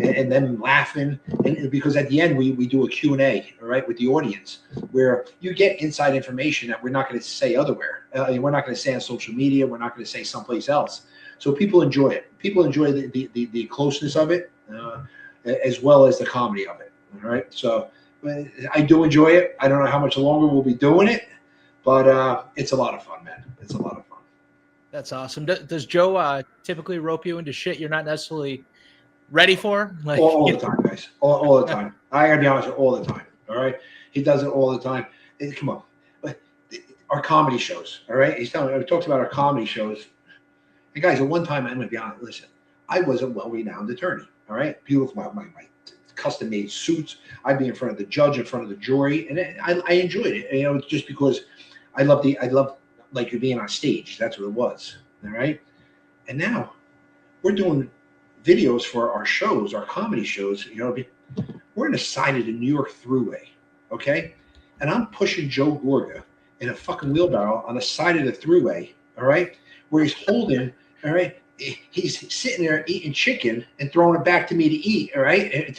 and then laughing. And because at the end we do a Q&A, all right, with the audience where you get inside information that we're not going to say otherwhere. We're not going to say on social media. We're not going to say someplace else. So people enjoy it. People enjoy the closeness of it as well as the comedy of it. All right. So I do enjoy it. I don't know how much longer we'll be doing it, but it's a lot of fun, man. It's a lot of fun. That's awesome. Does Joe typically rope you into shit you're not necessarily ready for? Like, all the time, guys. All the time. I gotta be honest with you, all the time. All right. He does it all the time. Come on. But our comedy shows, all right? He talks about our comedy shows. And guys, at one time, I'm gonna be honest, listen, I was a well-renowned attorney. All right. Beautiful, my custom-made suits. I'd be in front of the judge, in front of the jury, and I enjoyed it. Just because I love like you're being on stage. That's what it was. All right. And now we're doing videos for our shows, our comedy shows. You know, we're in the side of the New York Thruway, okay, and I'm pushing Joe Gorga in a fucking wheelbarrow on the side of the Thruway, all right, where he's holding, all right, he's sitting there eating chicken and throwing it back to me to eat, all right.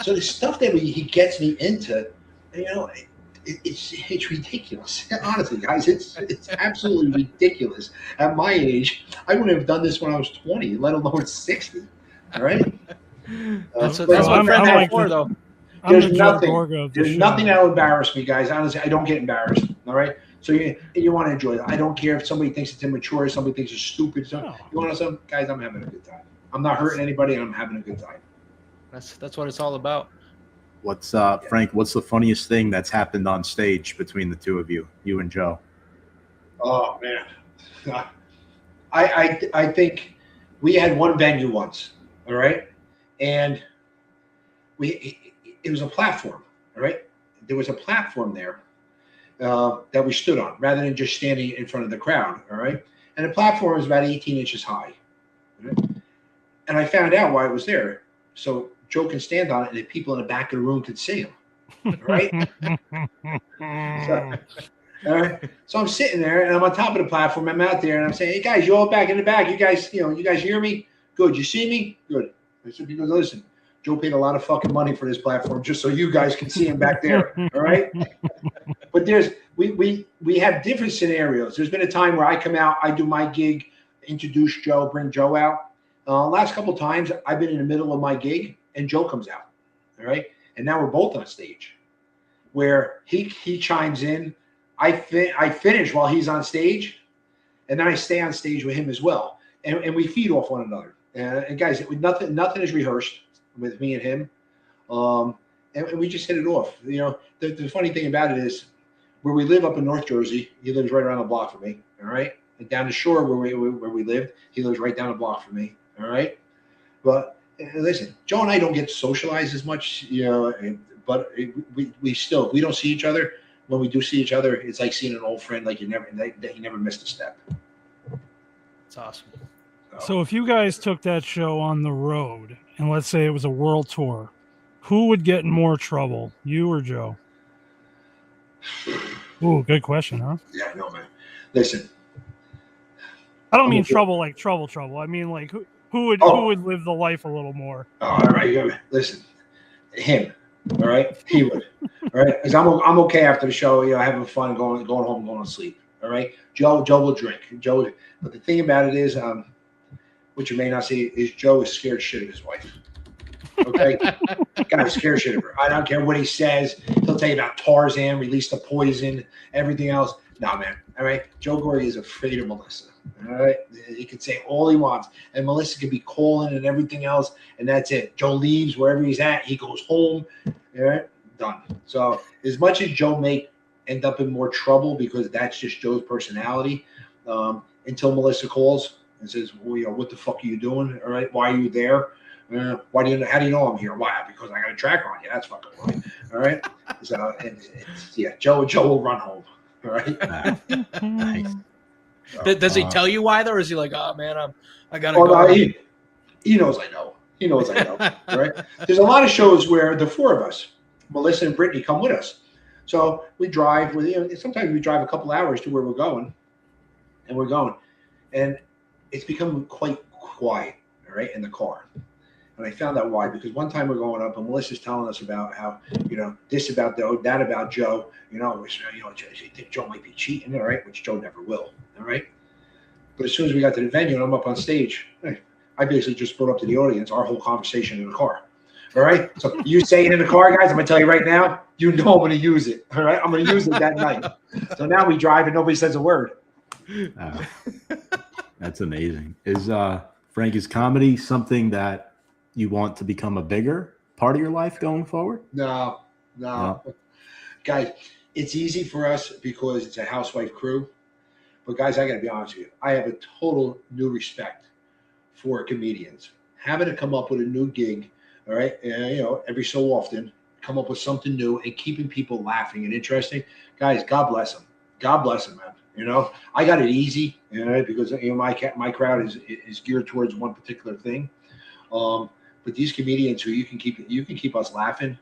So the stuff that he gets me into, you know, it's ridiculous. Honestly, guys, it's absolutely ridiculous. At my age, I wouldn't have done this when I was 20, let alone 60. All right. That's So what I'm friends are like for, the- though. I'm There's the Joe nothing. Gorga of the There's show. nothing that will embarrass me, guys. Honestly, I don't get embarrassed. All right. So you want to enjoy it. I don't care if somebody thinks it's immature, somebody thinks it's stupid. So No. you want to some guys? I'm having a good time. I'm not hurting anybody, and I'm having a good time. That's what it's all about. What's Frank? What's the funniest thing that's happened on stage between the two of you and Joe? Oh man, I think we had one venue once. All right, and it was a platform. All right, there was a platform there that we stood on rather than just standing in front of the crowd. All right, and the platform was about 18 inches high. Right? And I found out why it was there. So Joe can stand on it, and the people in the back of the room could see him. Right? All right. So I'm sitting there, and I'm on top of the platform. I'm out there, and I'm saying, "Hey guys, you all back in the back. You guys hear me? Good. You see me? Good." I said, "Because listen, Joe paid a lot of fucking money for this platform just so you guys can see him back there." All right. But we have different scenarios. There's been a time where I come out, I do my gig, introduce Joe, bring Joe out. Last couple of times, I've been in the middle of my gig, and Joe comes out. All right. And now we're both on stage, where he chimes in. I finish while he's on stage, and then I stay on stage with him as well, and we feed off one another. And guys, nothing is rehearsed with me and him, and we just hit it off. You know, the funny thing about it is, where we live up in North Jersey, he lives right around the block from me. All right, and down the shore where we lived, he lives right down the block from me. All right, but listen, Joe and I don't get to socialize as much, you know, but we still, we don't see each other. When we do see each other, it's like seeing an old friend, like you never missed a step. It's awesome. So if you guys took that show on the road, and let's say it was a world tour, who would get in more trouble, you or Joe? Ooh, good question, huh? Yeah, no, man. Listen, I don't mean trouble like trouble. I mean like who would live the life a little more? All right, listen, him. All right, he would. All right, because I'm okay after the show, you know, having fun, going home, going to sleep. All right, Joe will drink. But the thing about it is, what you may not see is Joe is scared shit of his wife. Okay, guy's scared shit of her. I don't care what he says. He'll tell you about Tarzan, release the poison, everything else. No, man. All right, Joe Gorga is afraid of Melissa. All right, he can say all he wants, and Melissa could be calling and everything else, and that's it. Joe leaves wherever he's at. He goes home. All right, done. So as much as Joe may end up in more trouble because that's just Joe's personality, until Melissa calls and says, well, you know, what the fuck are you doing? All right, why are you there? How do you know I'm here? Why? Because I got a tracker on you. That's fucking right. All right. So yeah, Joe will run home. All right. Nice. Does he tell you why, though, or is he like, oh man, I gotta go? go? No, he knows I know. He knows I know. All right. There's a lot of shows where the four of us, Melissa and Brittany, come with us. So we drive. Sometimes we drive a couple hours to where we're going, and it's become quite quiet. All right, in the car. And I found out why, because one time we're going up and Melissa's telling us about how, you know, this about that about Joe, she think Joe might be cheating, all right, which Joe never will, all right. But as soon as we got to the venue and I'm up on stage, I basically just brought up to the audience our whole conversation in the car, all right. So you say it in the car, guys, I'm gonna tell you right now, you know I'm gonna use it, all right. I'm gonna use it that night. So now we drive and nobody says a word. That's amazing. Frank, is comedy something that you want to become a bigger part of your life going forward? No. Guys, it's easy for us because it's a housewife crew. But guys, I got to be honest with you. I have a total new respect for comedians. Having to come up with a new gig, all right, every so often, come up with something new and keeping people laughing and interesting. Guys, God bless them. God bless them, man. You know, I got it easy, because my crowd is geared towards one particular thing. But these comedians who you can keep us laughing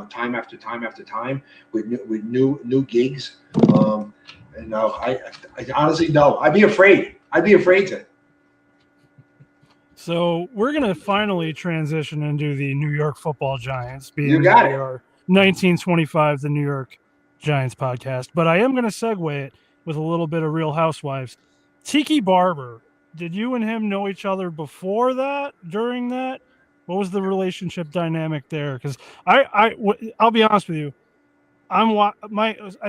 time after time after time with new gigs. And no, I honestly no. I'd be afraid. To. So we're going to finally transition into the New York Football Giants, being You got we it. are 1925, the New York Giants podcast. But I am going to segue it with a little bit of Real Housewives. Tiki Barber, did you and him know each other before that? During that, what was the relationship dynamic there? Because I'll be honest with you, I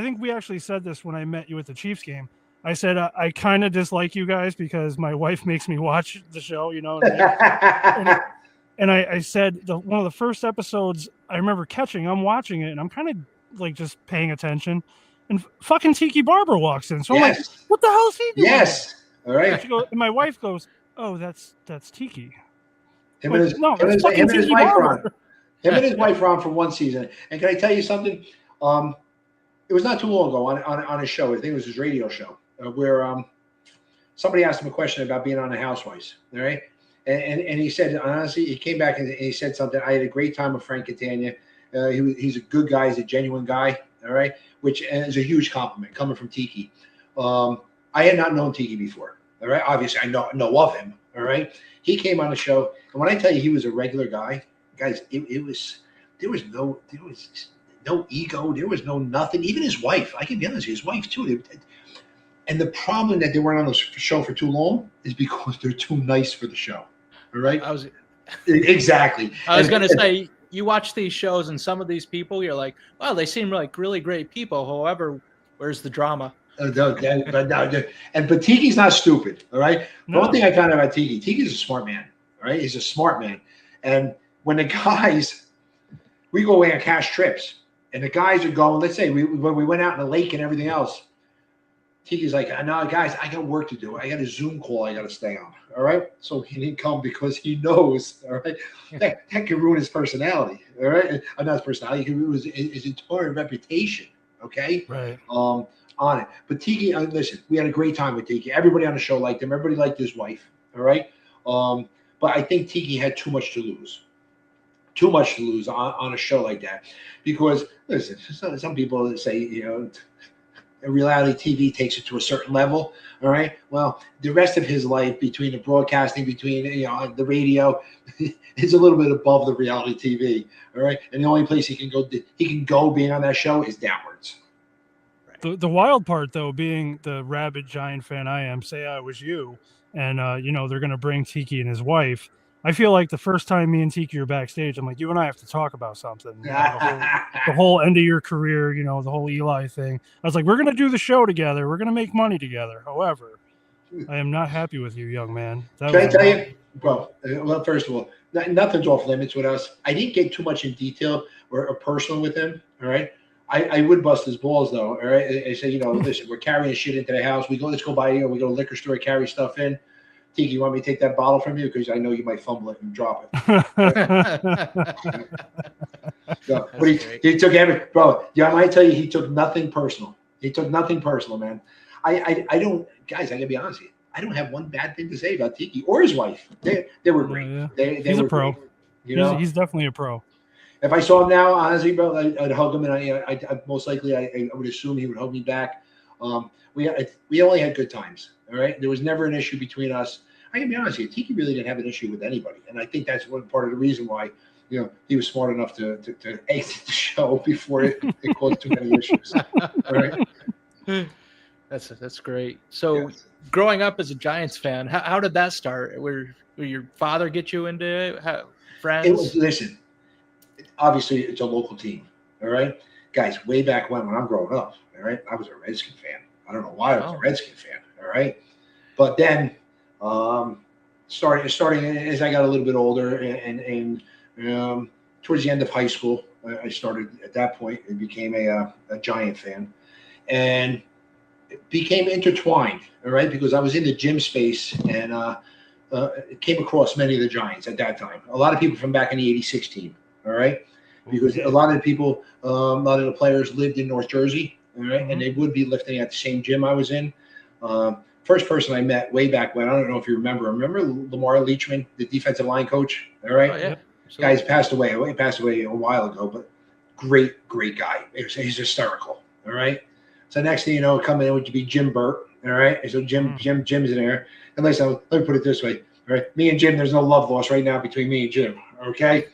think we actually said this when I met you at the Chiefs game. I said I kind of dislike you guys because my wife makes me watch the show, you know. And I said one of the first episodes I remember catching, I'm watching it and I'm kind of like just paying attention, and fucking Tiki Barber walks in. So I'm like, what the hell is he doing? Yes. All right. And my wife goes, "Oh, that's Tiki." Him and his wife were on. Him and his wife were on for one season. And can I tell you something? It was not too long ago on a show. I think it was his radio show where somebody asked him a question about being on the Housewives. All right. And he said, honestly, he came back and he said something. I had a great time with Frank Catania. He's a good guy. He's a genuine guy. All right. Which is a huge compliment coming from Tiki. I had not known Tiki before. All right. Obviously, I know of him. All right. He came on the show. And when I tell you he was a regular guy, guys, there was no ego. There was no nothing. Even his wife. I can be honest, his wife too. And the problem that they weren't on the show for too long is because they're too nice for the show. All right. Exactly. I was going to say, you watch these shows and some of these people, you're like, wow, they seem like really great people. However, where's the drama? But Tiki's not stupid. All right. No. The one thing I found out about Tiki's a smart man. All right. He's a smart man. And when the guys, we go away on cash trips and the guys are going, let's say when we went out in the lake and everything else, Tiki's like, no, guys, I got work to do. I got a Zoom call I got to stay on. All right. So he didn't come because he knows. All right. That can ruin his personality. All right. Not his personality. It can ruin his entire reputation. Okay. Right. On it. But Tiki, listen, we had a great time with Tiki. Everybody on the show liked him. Everybody liked his wife. All right. But I think Tiki had too much to lose. Too much to lose on a show like that. Because, listen, some people say, you know, reality TV takes it to a certain level. All right. Well, the rest of his life between the broadcasting, between the radio, is a little bit above the reality TV. All right. And the only place he can go being on that show is downwards. The wild part, though, being the rabid Giant fan I am, say I was you, and they're going to bring Tiki and his wife. I feel like the first time me and Tiki are backstage, I'm like, you and I have to talk about something. The whole end of your career, the whole Eli thing. I was like, we're going to do the show together. We're going to make money together. However, I am not happy with you, young man. Can I tell you, bro? Well, first of all, nothing's off limits with us. I didn't get too much in detail or personal with him. All right. I would bust his balls though. All right. I said, listen, we're carrying shit into the house. Let's go buy, we go to the liquor store, carry stuff in. Tiki, you want me to take that bottle from you? Because I know you might fumble it and drop it. But he took bro. Yeah, I might tell you, he took nothing personal. He took nothing personal, man. I don't, guys. I gotta be honest with you. I don't have one bad thing to say about Tiki or his wife. They were great. Yeah. He's a pro. Great, he's definitely a pro. If I saw him now, honestly, bro, I'd hug him, and I most likely I would assume he would hug me back. We only had good times. All right. There was never an issue between us. I can be honest with you, Tiki really didn't have an issue with anybody. And I think that's one part of the reason why, he was smart enough to exit the show before it caused too many issues. All right. That's great. So growing up as a Giants fan, how did that start? Where your father get you into it? Friends? Listen, obviously it's a local team. All right. Guys, way back when I'm growing up, all right, I was a Redskin fan. I don't know why I was a Redskin fan. All right. But then starting as I got a little bit older and towards the end of high school, I started at that point and became a Giant fan, and it became intertwined. All right. Because I was in the gym space and came across many of the Giants at that time. A lot of people from back in the '86 team. All right. Because a lot of the people, a lot of the players lived in North Jersey. All right. Mm-hmm. And they would be lifting at the same gym I was in. first person I met way back when. I don't know if you remember. Remember Lamar Leachman, the defensive line coach? All right. Oh, yeah. Guy's passed away. He passed away a while ago, but great guy. He's hysterical. All right. So next thing you know, coming in would be Jim Burt. All right. And so Jim's in there. And listen, let me put it this way. All right. Me and Jim, there's no love lost right now between me and Jim. Okay.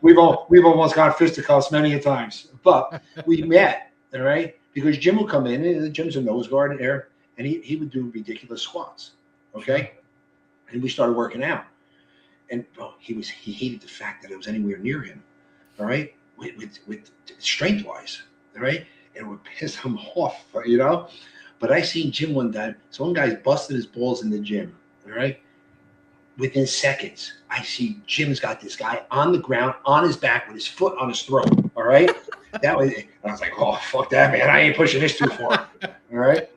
We've almost got fisticuffs many a times, but we met. All right. Because Jim will come in, and Jim's a nose guard in there, and he would do ridiculous squats. Okay. And we started working out. And he hated the fact that I was anywhere near him, all right, with strength wise, all right, and it would piss him off, you know. But I seen Jim one time. Some guy's busting his balls in the gym, all right. Within seconds, I see Jim's got this guy on the ground, on his back, with his foot on his throat, all right. That was it. I was like, oh, fuck that, man. I ain't pushing this too far, all right.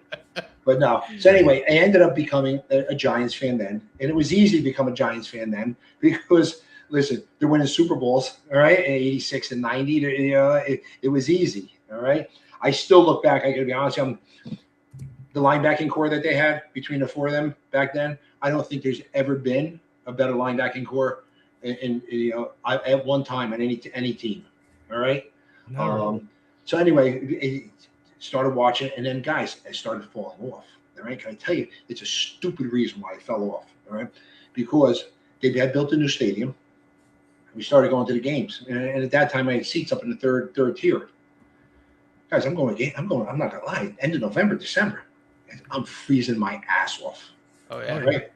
But no. So anyway, I ended up becoming a Giants fan then, and it was easy to become a Giants fan then because, listen, they're winning Super Bowls, all right, 86 and 90. You know, it was easy, all right. I still look back. I got to be honest, the linebacking core that they had between the four of them back then. I don't think there's ever been a better linebacking core, in you know, at one time on any team, all right. No. So anyway. Started watching, and then guys, I started falling off. All right, can I tell you? It's a stupid reason why I fell off. All right, because they had built a new stadium. We started going to the games, and at that time I had seats up in the third tier. Guys, I'm not gonna lie. End of November, December, I'm freezing my ass off. Oh yeah. Right.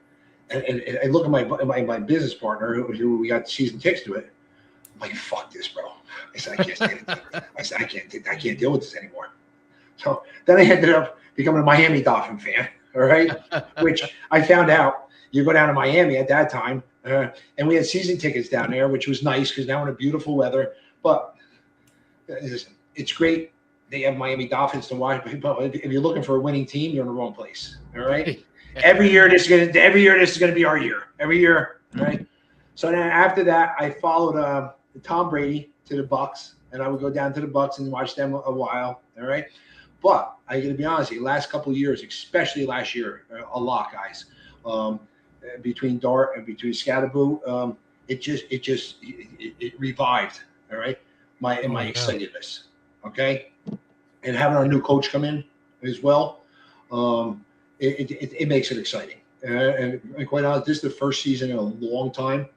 And I look at my business partner who we got season tickets to it. I'm like, fuck this, bro. I said, I can't stand it. I said, I can't deal with this anymore. So then I ended up becoming a Miami Dolphin fan, all right, which I found out you go down to Miami at that time, and we had season tickets down there, which was nice because now in a beautiful weather. But listen, it's great. They have Miami Dolphins to watch, but if you're looking for a winning team, you're in the wrong place, all right? Every year this is gonna be our year. Every year, all right? So then after that, I followed Tom Brady to the Bucks, and I would go down to the Bucks and watch them a while, all right? But I got to be honest with you, last couple of years, especially last year, a lot, guys. Between Dart and between Scatterboo, it revived. All right, my excitedness. Okay, and having our new coach come in as well, it makes it exciting. And quite honest, this is the first season in a long time,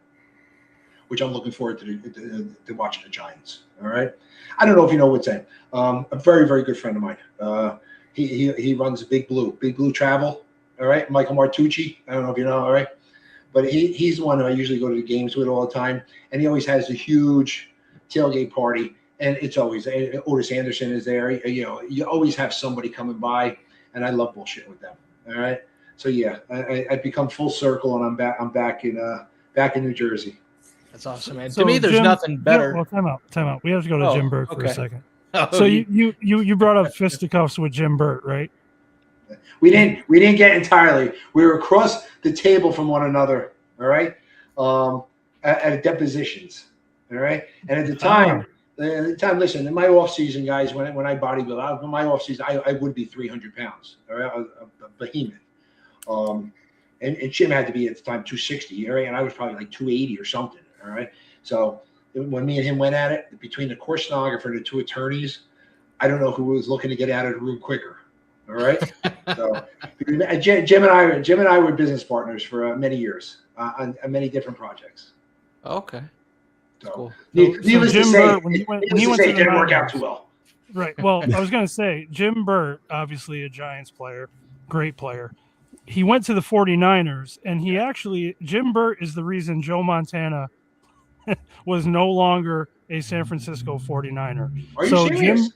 which I'm looking forward to watching the Giants. All right. I don't know if you know what's in. A very, very good friend of mine. He runs Big Blue Travel. All right. Michael Martucci. I don't know if you know. All right. But he's the one who I usually go to the games with all the time. And he always has a huge tailgate party. And it's always Otis Anderson is there. You know, you always have somebody coming by. And I love bullshitting with them. All right. So yeah, I've become full circle, and I'm back in New Jersey. That's awesome, man. So to me, there's nothing better. Well, time out. We have to go to Jim Burt for a second. Oh, so you brought up fisticuffs with Jim Burt, right? We didn't get entirely. We were across the table from one another. All right, at depositions. All right, and at the time, listen, in my off season, guys, when I bodybuild, in my off season, I would be 300 pounds. All right, a behemoth. And Jim had to be at the time 260. All right, and I was probably like 280 or something. All right. So when me and him went at it, between the course stenographer and the two attorneys, I don't know who was looking to get out of the room quicker. All right. So Jim and I were business partners for many years on many different projects. Okay. So, cool. Needless to say, Burt, when he went to it didn't work out too well. Right. Well, I was going to say Jim Burt, obviously a Giants player, great player. He went to the 49ers, and Jim Burt is the reason Joe Montana was no longer a San Francisco 49er. Are you serious?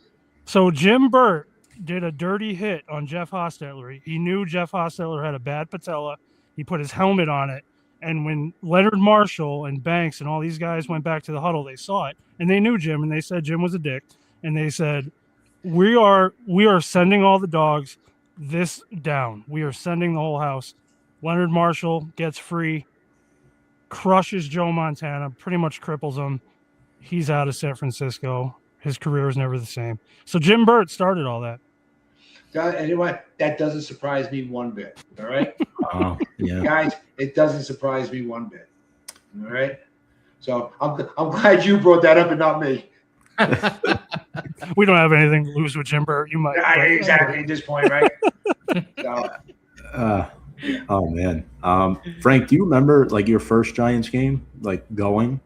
Jim Burt did a dirty hit on Jeff Hostetler. He knew Jeff Hostetler had a bad patella. He put his helmet on it. And when Leonard Marshall and Banks and all these guys went back to the huddle, they saw it, and they knew Jim, and they said Jim was a dick. And they said, we are sending all the dogs this down. We are sending the whole house. Leonard Marshall gets free, crushes Joe Montana, pretty much cripples him. He's out of San Francisco. His career is never the same. So Jim Burt started all that. Anyway, that doesn't surprise me one bit. All right, Yeah. guys, it doesn't surprise me one bit. All right, so I'm glad you brought that up and not me. We don't have anything to lose with Jim Burt. You might. Exactly at this point, right? So, oh man, Frank, do you remember like your first Giants game, like going?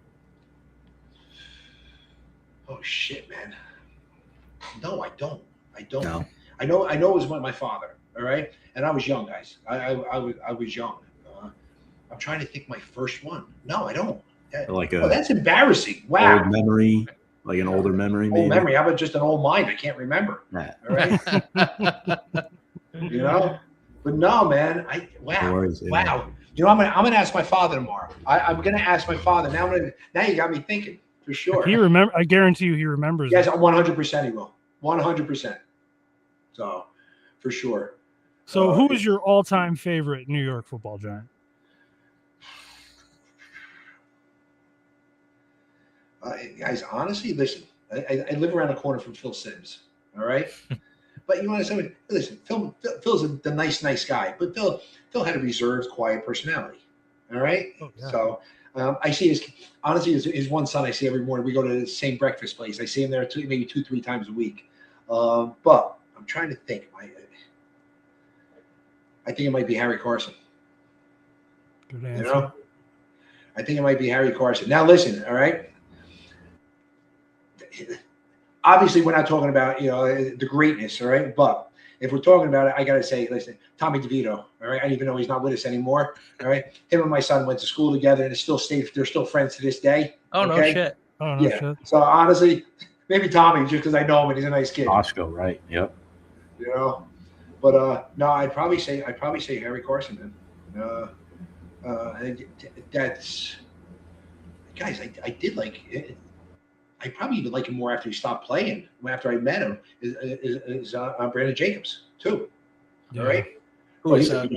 oh shit, man. No, I don't. No. I know it was my father. All right, and I was young, guys. I was young. I'm trying to think my first one. No, I don't. Like that's embarrassing. Wow. old memory, like an older memory, maybe. Old memory. How about just an old mind? I can't remember. Nah. All right. But no, man. Wow. Worries, yeah. Wow. I'm gonna ask my father tomorrow. I'm gonna ask my father. Now you got me thinking for sure. He remember. I guarantee you, he remembers. Yes, 100% he will. 100%. So, for sure. So, who is your all-time favorite New York Football Giant? Guys, honestly, listen. I live around the corner from Phil Simms. All right, but you want to say, listen, Phil's the nice guy, but Phil had a reserved, quiet personality. All right, Oh, yeah. so I see his one son. I see every morning. We go to the same breakfast place. I see him there maybe 2-3 times a week. But I'm trying to think. I think it might be Harry Carson. Good answer. I think it might be Harry Carson. Now, listen, all right. Obviously, we're not talking about the greatness, all right. But if we're talking about it, I gotta say, listen, Tommy DeVito, all right. Even though he's not with us anymore, all right. Him and my son went to school together, and they're still friends to this day. Oh, no shit. Oh, no Yeah. shit. So honestly, maybe Tommy, just because I know him and he's a nice kid. Oscar, right? Yep. But no, I'd probably say Harry Carson, man. That's guys. I did like it. I probably even like him more after he stopped playing. After I met him, is Brandon Jacobs too. Yeah. All right, Who's a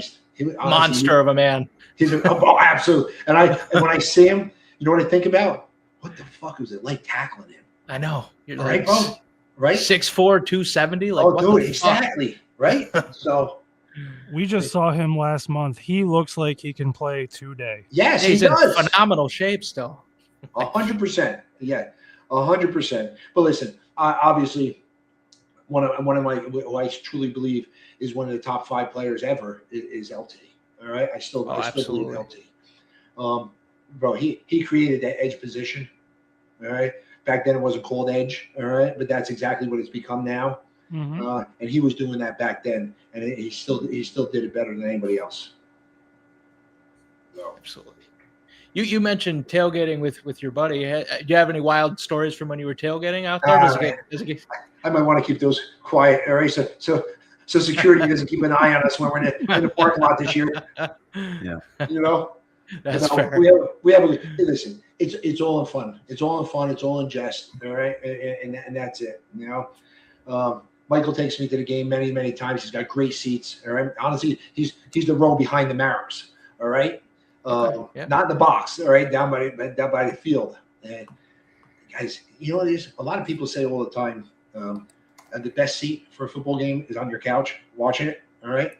monster of a man. He's absolutely. And when I see him, you know what I think about? What the fuck was it like tackling him? I know. You're All right, bro. Right? 6'4", 270. Like, what dude, exactly. Right. So We just saw him last month. He looks like he can play today. yes, he's he in does. phenomenal shape still. 100%. Yeah, 100%. But listen, obviously, one of my who I truly believe is one of the top 5 players ever is LT. All right, I still believe LT. Bro, he created that edge position. All right, back then it wasn't called edge. All right, but that's exactly what it's become now. Mm-hmm. And he was doing that back then, and he still did it better than anybody else. So. Absolutely. You mentioned tailgating with your buddy. Do you have any wild stories from when you were tailgating out there? Does it get... I might want to keep those quiet, all right? So security doesn't keep an eye on us when we're in the parking lot this year. Yeah. That's fair. We have listen. It's all in fun. It's all in fun. It's all in jest. All right, and that's it. Michael takes me to the game many times. He's got great seats. All right. Honestly, he's the row behind the Mariners. All right. Not in the box. All right. Down by the field. And guys, you know what it is? A lot of people say all the time, the best seat for a football game is on your couch watching it. All right.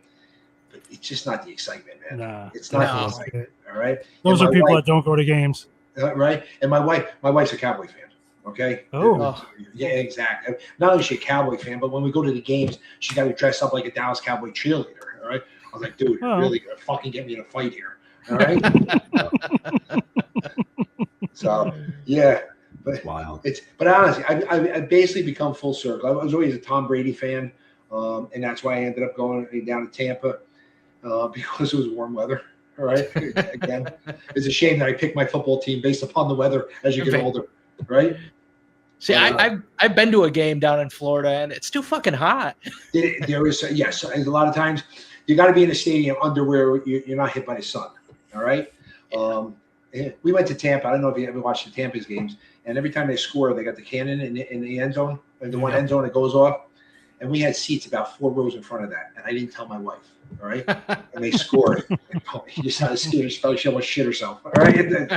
But it's just not the excitement, man. Nah, it's not the excitement. All right. Those are people that don't go to games. Right. And my wife's a Cowboy fan. Okay. Oh. Yeah, exactly. Not only is she a Cowboy fan, but when we go to the games, she's got to dress up like a Dallas Cowboy cheerleader. All right. I was like, dude, you're really gonna fucking get me in a fight here. All right. So yeah, but wow. But honestly, I basically become full circle. I was always a Tom Brady fan, and that's why I ended up going down to Tampa because it was warm weather. All right. Again, it's a shame that I picked my football team based upon the weather as you get older. Right. See, I've been to a game down in Florida, and it's too fucking hot. There is yes. A lot of times, you got to be in a stadium under where you're not hit by the sun. All right. We went to Tampa. I don't know if you ever watched the Tampa's games, and every time they score, they got the cannon in the end zone, and the one end zone that goes off. And we had seats about 4 rows in front of that, and I didn't tell my wife. All right, and they scored. You just had to see her. She felt she almost shit herself. All right.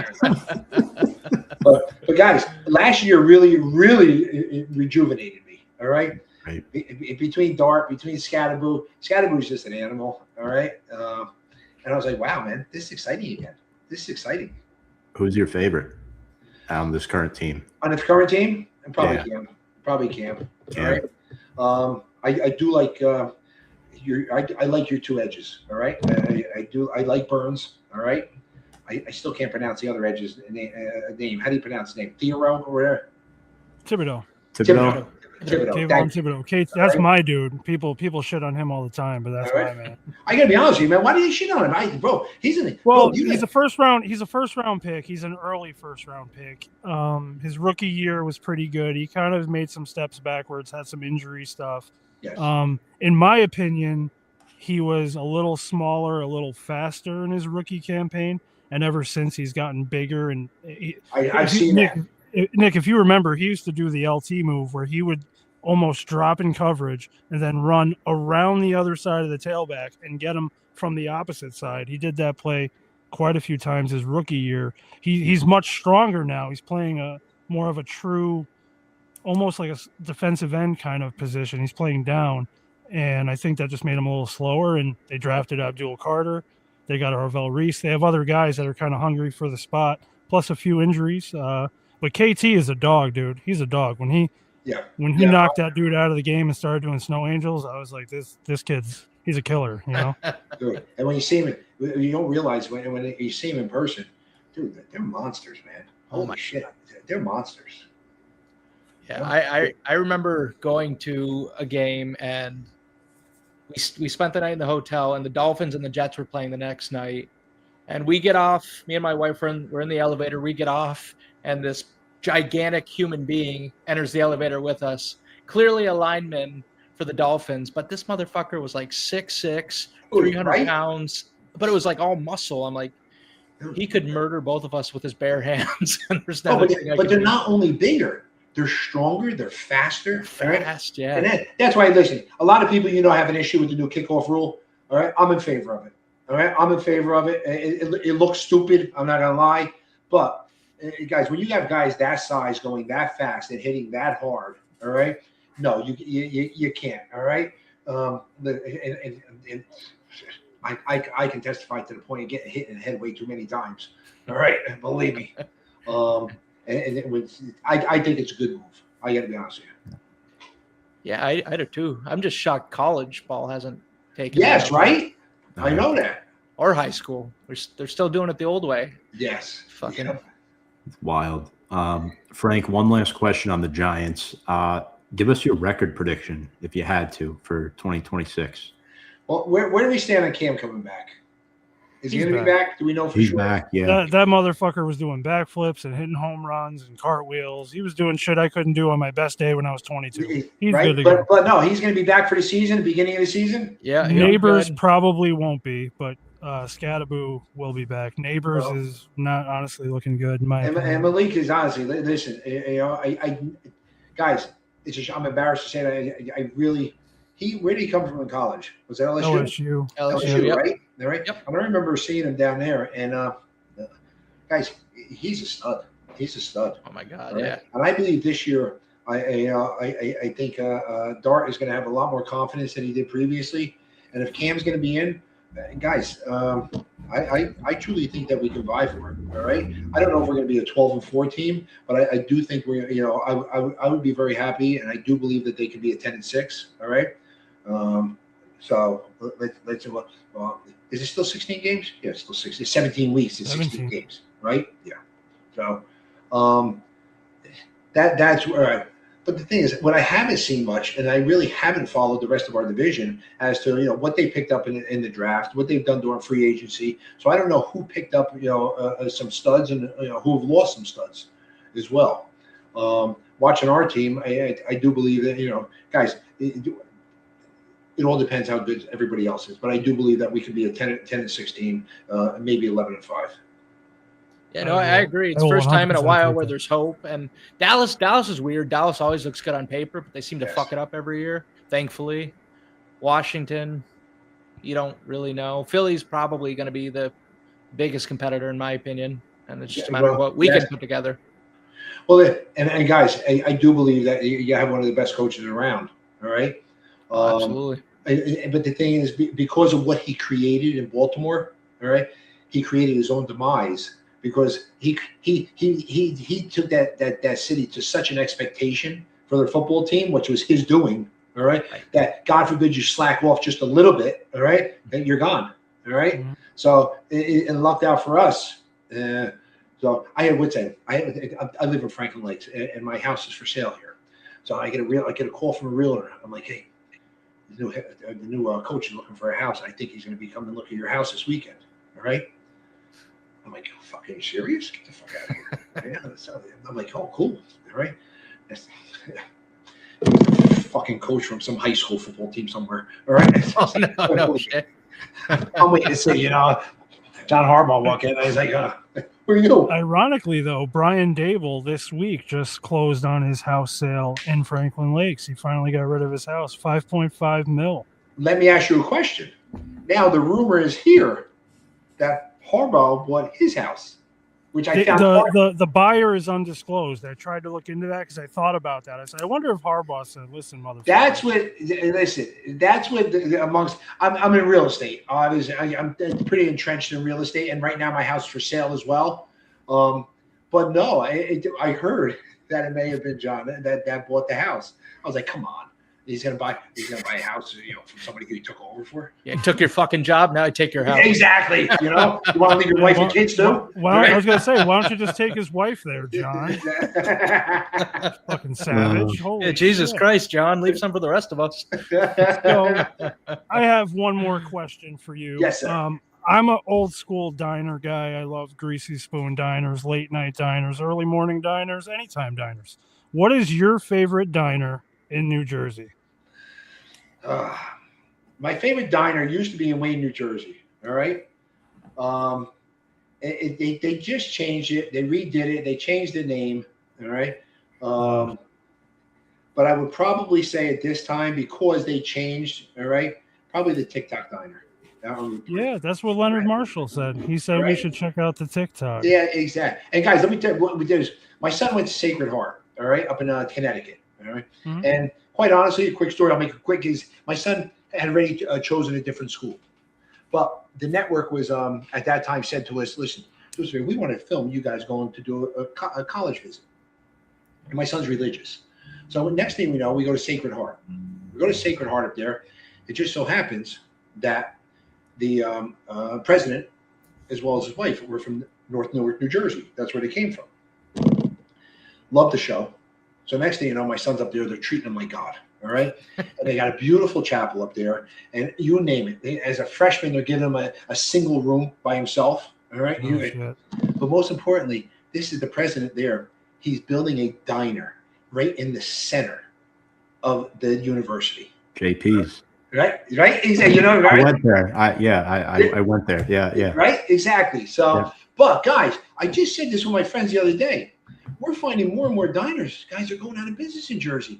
But guys, last year really rejuvenated me. All right, Right. Between Dart, between Scatterboo's just an animal. All right. And I was like, wow, man, this is exciting again. This is exciting. Who's your favorite on this current team? On the current team, and probably Yeah. Cam. Probably Cam. Cam. All right. I do like I like your two edges. All right. I like Burns. All right. I still can't pronounce the other edges name. How do you pronounce his name? Theoro or whatever. Thibodeau. Thibodeau. Kayvon Thibodeau. Kate, that's my dude. People shit on him all the time, but that's my man. I gotta be honest with you, man. Why do you shit on him? Bro, he's in the he's a first round pick. He's an early first round pick. His rookie year was pretty good. He kind of made some steps backwards, had some injury stuff. Yes. In my opinion, he was a little smaller, a little faster in his rookie campaign, and ever since he's gotten bigger. And I've seen Nick, that. Nick, if you remember, he used to do the LT move where he would almost drop in coverage and then run around the other side of the tailback and get him from the opposite side. He did that play quite a few times his rookie year. He's much stronger now. He's playing a more of a true, almost like a defensive end kind of position. He's playing down, and I think that just made him a little slower. And they drafted Abdul Carter. They got Arvell Reese. They have other guys that are kind of hungry for the spot, plus a few injuries. But KT is a dog, dude. He's a dog. When he knocked that dude out of the game and started doing snow angels, I was like, this kid's he's a killer, you know. Dude, and when you see him, you don't realize when you see him in person, dude, they're monsters, man. Holy shit, they're monsters. Yeah, I remember going to a game and we spent the night in the hotel, and the Dolphins and the Jets were playing the next night. And we get off, me and my wife we're in the elevator, we get off, and this gigantic human being enters the elevator with us. Clearly a lineman for the Dolphins, but this motherfucker was like 6'6", 300 pounds, but it was like all muscle. I'm like, he could murder both of us with his bare hands. And there's but they're not only bigger, they're stronger, they're faster. Fast, yeah. And that's why, listen, a lot of people, have an issue with the new kickoff rule. All right, I'm in favor of it. All right, I'm in favor of it. It looks stupid. I'm not gonna lie, but guys, when you have guys that size going that fast and hitting that hard, all right, no, you can't. All right, I can testify to the point of getting hit in the head way too many times. All right, believe me. I think it's a good move. I got to be honest with you. Yeah, I do too. I'm just shocked college ball hasn't taken. Yes, right. I know that. Or high school. They're still doing it the old way. Yes. Fucking. Yep. It's wild. Frank, one last question on the Giants. Give us your record prediction, if you had to, for 2026. Well, where do we stand on Cam coming back? Is he going to be back? Do we know for He's sure? Back, yeah. That motherfucker was doing backflips and hitting home runs and cartwheels. He was doing shit I couldn't do on my best day when I was 22. He's right? good to go. But no, he's going to be back for the season, beginning of the season? Yeah. Neighbors probably won't be, but Scatterboo will be back. Neighbors is not honestly looking good in my opinion. And Malik is honestly, listen, guys, I'm embarrassed to say that I really where did he come from in college? Was that LSU? LSU, yep. Right? Right? Yep. I remember seeing him down there, and guys, he's a stud. He's a stud. Oh my God, right? yeah. And I believe this year, I think Dart is going to have a lot more confidence than he did previously. And if Cam's going to be in, guys, I truly think that we can vie for it. All right. I don't know if we're going to be a 12-4 team, but I do think we're. I would be very happy, and I do believe that they can be a 10-6. All right. So let's. Is it still 16 games? Yeah, it's still 16. 17 weeks. It's 16 games, right? Yeah. So, that's all right. But the thing is, what I haven't seen much, and I really haven't followed the rest of our division as to what they picked up in the draft, what they've done during free agency. So I don't know who picked up some studs and who have lost some studs as well. Watching our team, I do believe that guys. It all depends how good everybody else is, but I do believe that we could be a 10-16, maybe 11-5. Yeah, no, I agree. It's the first time in a while where there's hope. And Dallas is weird. Dallas always looks good on paper, but they seem to fuck it up every year, thankfully. Washington, you don't really know. Philly's probably going to be the biggest competitor, in my opinion, and it's just a matter of what we can put together. Well, and guys, I do believe that you have one of the best coaches around. All right. Absolutely. But the thing is, because of what he created in Baltimore, all right, he created his own demise because he took that city to such an expectation for their football team, which was his doing, all right, that God forbid you slack off just a little bit, all right, and you're gone, all right. Mm-hmm. So it lucked out for us. So I had what's that? I live in Franklin Lakes, and my house is for sale here. So I get a call from a realtor. I'm like, hey, the new coach is looking for a house. I think he's going to be coming to look at your house this weekend. All right. I'm like, fucking, are you serious? Get the fuck out of here. Yeah, so I'm like, oh, cool. All right. That's fucking coach from some high school football team somewhere. All right. Oh, no shit. I'm waiting to see, John Harbaugh walk in. I was like, where are you? Ironically, though, Brian Dable this week just closed on his house sale in Franklin Lakes. He finally got rid of his house, $5.5 million. Let me ask you a question. Now the rumor is here that Harbaugh bought his house, which I found the buyer is undisclosed. I tried to look into that because I thought about that. I said, I wonder if Harbaugh said, "Listen, motherfucker." That's what amongst. I'm in real estate. I'm pretty entrenched in real estate, and right now my house is for sale as well. But no, I heard that it may have been John that bought the house. I was like, come on. He's gonna buy a house, from somebody who he took over for. Yeah, he took your fucking job. Now I take your house. Exactly. You want to leave your wife and kids too? I was gonna say, why don't you just take his wife there, John? Fucking savage. Holy Jesus shit. Christ, John, leave some for the rest of us. So, I have one more question for you. Yes, sir. I'm an old school diner guy. I love greasy spoon diners, late night diners, early morning diners, anytime diners. What is your favorite diner in New Jersey? My favorite diner used to be in Wayne, New Jersey. All right. They just changed it. They redid it. They changed the name. All right. But I would probably say at this time, because they changed, all right, probably the TikTok diner. Yeah, that's what Leonard Marshall said. He said we should check out the TikTok. Yeah, exactly. And guys, let me tell you what we did is my son went to Sacred Heart, all right, up in Connecticut. All right. Mm-hmm. And quite honestly, a quick story, I'll make it quick, is my son had already chosen a different school. But the network was, at that time, said to us, listen, we want to film you guys going to do a college visit. And my son's religious. So next thing we know, we go to Sacred Heart. We go to Sacred Heart up there. It just so happens that the president, as well as his wife, were from North Newark, New Jersey. That's where they came from. Loved the show. So next thing you know, my son's up there. They're treating him like God. All right. And they got a beautiful chapel up there. And you name it. As a freshman, they're giving him a single room by himself. All right. But most importantly, this is the president there. He's building a diner right in the center of the university. JP's. Right. Right. I went there. I went there. Yeah. Right. Exactly. So, But guys, I just said this with my friends the other day. We're finding more and more diners. Guys are going out of business in Jersey.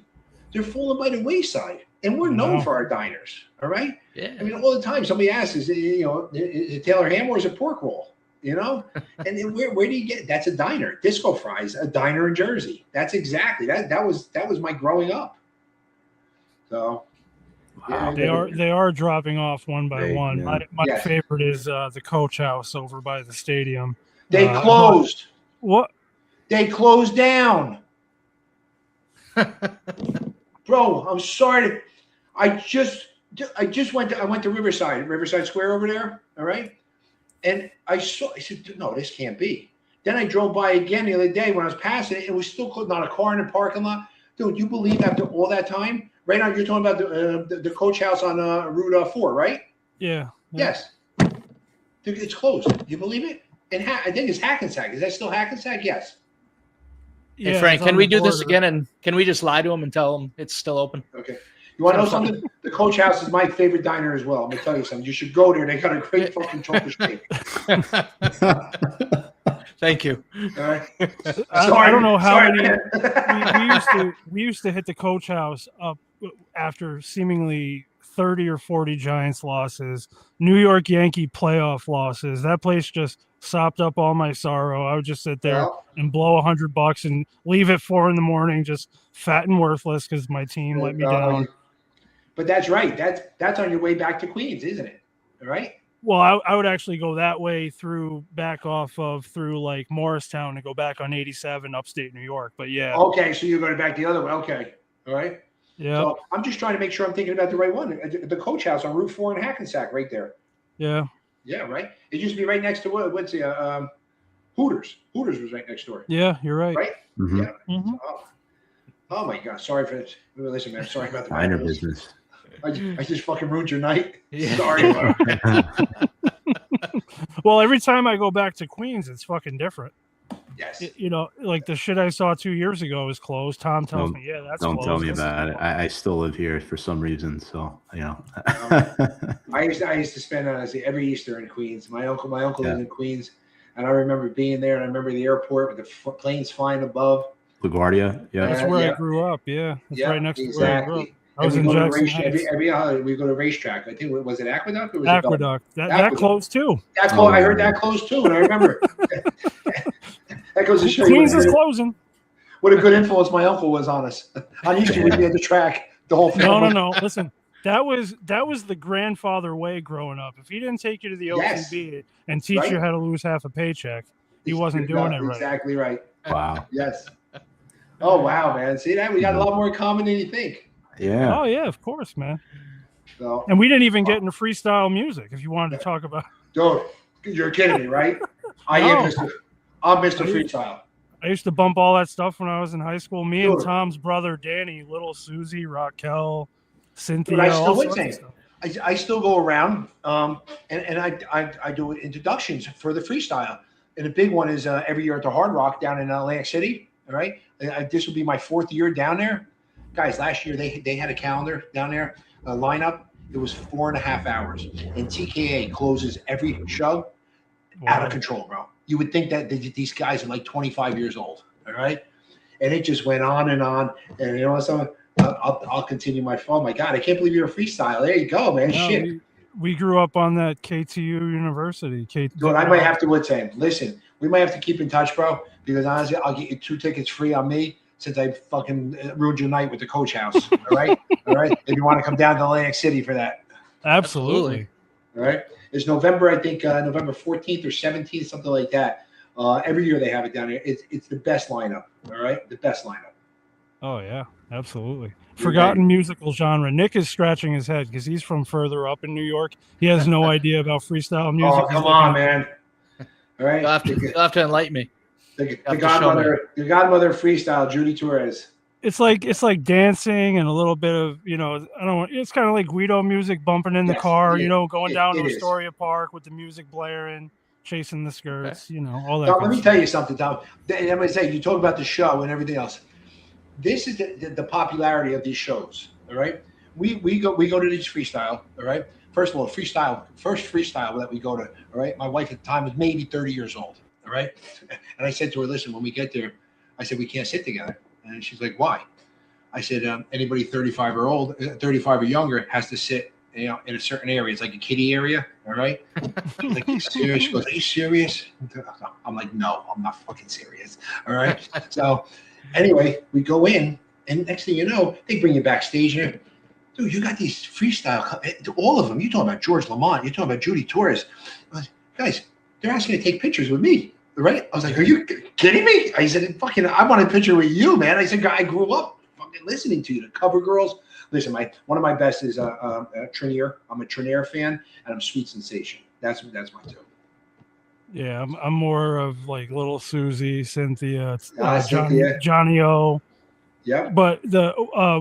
They're falling by the wayside, and we're known for our diners. All right. Yeah. I mean, all the time somebody asks, is it Taylor ham or is it pork roll? And then where do you get? That's a diner. Disco Fries, a diner in Jersey. That's exactly that was my growing up. So. Wow. They are dropping off one by one. Yeah. My favorite is the Coach House over by the stadium. They closed. What? They closed down. Bro, I'm sorry. I went to Riverside Square over there. All right. And I said, no, this can't be. Then I drove by again the other day when I was passing it. It was still not a car in the parking lot. Dude, you believe after all that time? Right now, you're talking about the Coach House on Route 4, right? Yeah. Yes. It's closed. You believe it? And I think it's Hackensack. Is that still Hackensack? Yes. Hey, Frank, can we do this again? And can we just lie to him and tell him it's still open? Okay. You want to know something? The Coach House is my favorite diner as well. I'm going to tell you something. You should go there. They got a great fucking chocolate shake. Thank you. All right. I don't know how many. We used to hit the Coach House up after seemingly 30 or 40 Giants losses, New York Yankee playoff losses. That place just sopped up all my sorrow. I would just sit there and blow $100 and leave at 4 a.m, just fat and worthless because my team let me down. But that's right. That's on your way back to Queens, isn't it? All right. Well, I would actually go that way through like Morristown to go back on 87 upstate New York. But yeah. Okay, so you're going back the other way. Okay. All right. Yeah. So I'm just trying to make sure I'm thinking about the right one. The Coach House on Route 4 in Hackensack, right there. Yeah. Yeah, right. It used to be right next to what's the Hooters. Hooters was right next door. Yeah, you're right. Right. Mhm. Yeah. Mhm. Oh my God. Sorry for this. Listen, man. Sorry about the Minor bad news. business. I just fucking ruined your night. Yeah. Sorry. Well, every time I go back to Queens, it's fucking different. Yes. Like the shit I saw 2 years ago is closed. Tom tells me, yeah, that's Don't closed. tell me This is about it. closed. I still live here for some reason, so I used to spend every Easter in Queens. My uncle lives in Queens, and I remember being there, and I remember the airport with the planes flying above. LaGuardia, yeah. That's where yeah. I grew up. Yeah, that's right next to where I grew up. Exactly. I was in Jackson Heights. Every holiday we go to racetrack. I think was it Aqueduct or was Aqueduct. it That closed too. That closed. I heard that closed too, and I remember. That goes to show Queens you is closing. what a good influence my uncle was on us. On Easter, we'd be at the track. The whole family. No. Listen, that was the grandfather way growing up. If he didn't take you to the OCB and teach you how to lose half a paycheck, he wasn't doing it right. Exactly right. Wow. Yes. Oh wow, man! See that we got a lot more in common than you think. Yeah. Oh yeah, of course, man. So, And we didn't even get into freestyle music. If you wanted to talk about, dude, you're kidding me, right? I'm Mr. Freestyle. I used to bump all that stuff when I was in high school. Me and Sure. Tom's brother Danny, little Susie, Raquel, Cynthia. But I still all would sorts of say, stuff. I still go around, and I do introductions for the freestyle. And the big one is every year at the Hard Rock down in Atlantic City. All right, this will be my 4th year down there, guys. Last year they had a calendar down there, a lineup. It was 4.5 hours, and TKA closes every show. Out of control, bro. You would think that these guys are like 25 years old. All right, and it just went on and on. And you know what? I'll continue my phone. My God, I can't believe you're a freestyle. There you go, man. No, Shit. we grew up on that KTU University. Dude, I might have to listen, we might have to keep in touch, bro, because honestly, I'll get you 2 tickets free on me since I fucking ruined your night with the Coach House. All right? All right? If you want to come down to Atlantic City for that. Absolutely. All right? It's November, I think, November 14th or 17th, something like that. Every year they have it down here. It's the best lineup. All right? The best lineup. Oh, yeah. Absolutely. Forgotten musical genre. Nick is scratching his head because he's from further up in New York. He has no idea about freestyle music. Oh, come on, man. All right? You'll have to enlighten me. The godmother of freestyle, Judy Torres. It's like dancing and a little bit of, it's kind of like Guido music, bumping in the car, going down to Astoria Park with the music blaring, chasing the skirts, all that. Tom, let me tell you something, Tom. And I'm going to say, you talk about the show and everything else. This is the popularity of these shows. All right, we go to these freestyle. All right, first of all, first freestyle that we go to. All right, my wife at the time was maybe 30 years old. All right, and I said to her, "Listen, when we get there, I said we can't sit together." And she's like, "Why?" I said, "Anybody 35 or younger has to sit, in a certain area. It's like a kiddie area. All right." She's like, "You serious?" She goes, "Are you serious?" I'm like, "No, I'm not fucking serious." All right, so. Anyway, we go in, and next thing you know, they bring you backstage. And dude, you got these freestyle, all of them. You're talking about George Lamont. You're talking about Judy Torres. Guys, they're asking to take pictures with me, right? I was like, are you kidding me? I said, I want a picture with you, man. I said, I grew up fucking listening to you, the Cover Girls. Listen, one of my best is Trinier. I'm a Trinier fan, and I'm Sweet Sensation. That's my two. Yeah, I'm more of like Little Susie, Cynthia, Cynthia. Johnny O. Yeah. But the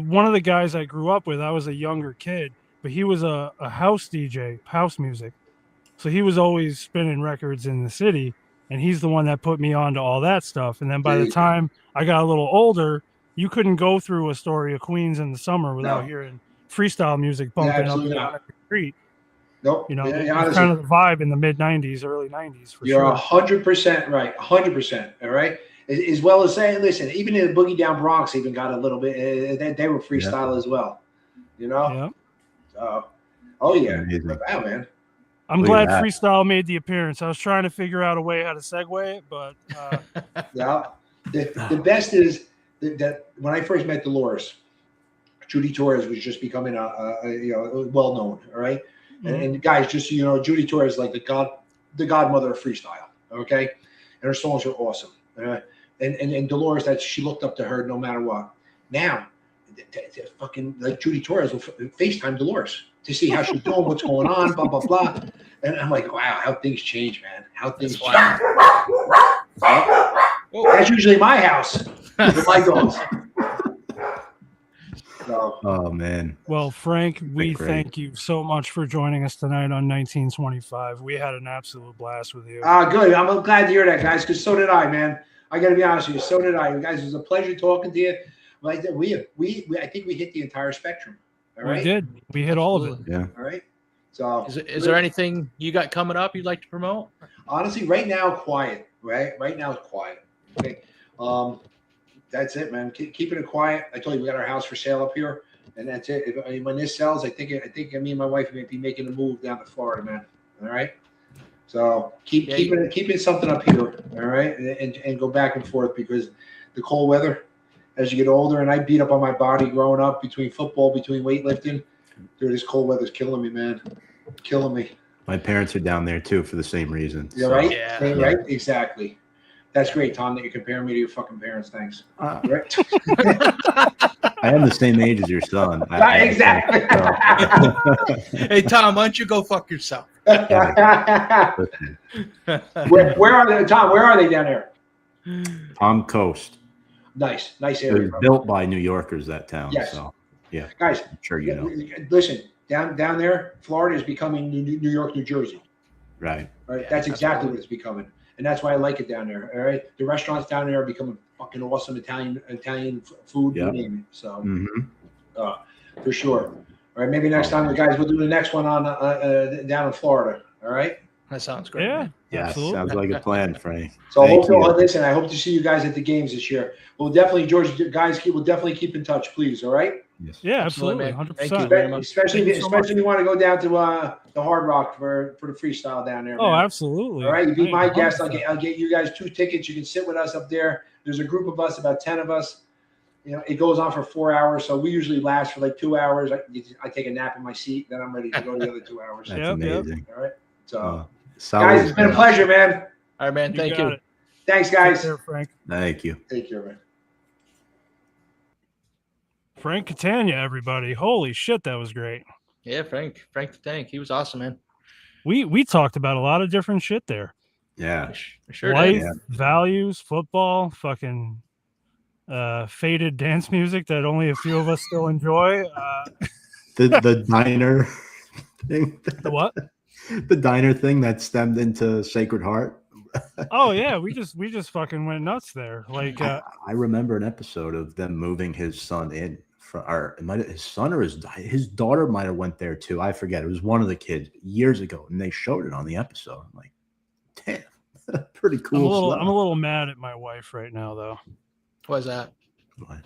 one of the guys I grew up with, I was a younger kid, but he was a house DJ, house music. So he was always spinning records in the city, and he's the one that put me onto all that stuff. And then by the time I got a little older, you couldn't go through Astoria, Queens in the summer without hearing freestyle music bumping up and down the street. Nope. It was kind of the vibe in the mid 90s, early 90s. You're 100% right. 100%. All right. As well as saying, listen, even in the Boogie Down Bronx, even got a little bit. They were freestyle as well. Yeah. So, oh yeah. Wow, man. I'm glad freestyle made the appearance. I was trying to figure out a way how to segue it, but yeah. The best is that when I first met Dolores, Judy Torres was just becoming well known. All right, and guys, just so you know, Judy Torres is like the godmother of freestyle. Okay, and her songs are awesome. And Dolores, that she looked up to her no matter what. Now, fucking like Judy Torres will FaceTime Dolores to see how she's doing, what's going on, blah blah blah. And I'm like, wow, how things change, man. How things change. That's usually my house with my dogs. So. Oh man. Well, Frank, we thank you so much for joining us tonight on 1925. We had an absolute blast with you. Good. I'm glad to hear that, guys, because so did I, man. I got to be honest with you. So did I. You guys, it was a pleasure talking to you. Like we I think we hit the entire spectrum. All right. We did. We hit all of it. Yeah. All right. So is there anything you got coming up you'd like to promote? Honestly, right now, quiet. Right now, it's quiet. Okay. That's it, man. Keeping it quiet. I told you we got our house for sale up here, and that's it. When this sells, I think me and my wife may be making a move down to Florida, man. All right. So keeping something up here, all right, and go back and forth because the cold weather. As you get older, and I beat up on my body growing up between football, between weightlifting. Dude, this cold weather's killing me, man. Killing me. My parents are down there too for the same reason. Yeah, so. Right? Yeah. Right? Exactly. That's great, Tom, that you're comparing me to your fucking parents. Thanks. Right? I am the same age as your son. Exactly. Hey, Tom, why don't you go fuck yourself? Where are they, Tom? Where are they down there? Palm Coast. Nice area. It was built by New Yorkers, that town. Yes. So, yeah. Guys, I'm sure you know. Listen, down there, Florida is becoming New York, New Jersey. Right. All right. That's exactly what it's becoming. And that's why I like it down there. All right. The restaurants down there are becoming fucking awesome Italian food. Yep. You name it. So, for sure. All right. Maybe next time, guys, we'll do the next one on down in Florida. All right. That sounds great. Yeah. Yeah. Absolutely. Sounds like a plan, Frank. So listen, I hope to see you guys at the games this year. We'll definitely, George, guys, we'll definitely keep in touch, please. All right. Yes. Yeah, absolutely. 100%. Thank you very much. Especially if you want to go down to the Hard Rock for the freestyle down there. Oh, man. absolutely. All right, you be my guest. I'll get you guys 2 tickets. You can sit with us up there. There's a group of us, about 10 of us. You know, it goes on for 4 hours, so we usually last for like 2 hours. I take a nap in my seat, then I'm ready to go the other 2 hours. That's amazing. All right. So, guys, it's been a pleasure, man. All right, man. Thank you. Thanks, guys. Take care, Frank. Thank you. Take care, man. Frank Catania, everybody. Holy shit, that was great. Yeah, Frank the Tank. He was awesome, man. We talked about a lot of different shit there. Yeah. Sure. Life, values, football, fucking faded dance music that only a few of us still enjoy. The diner thing. The what? The diner thing that stemmed into Sacred Heart. Oh yeah, we just fucking went nuts there. Like I remember an episode of them moving his son in. His son or his daughter might have went there too. I forget. It was one of the kids years ago, and they showed it on the episode. I'm like, damn, pretty cool. I'm a little mad at my wife right now, though. Why's that? What?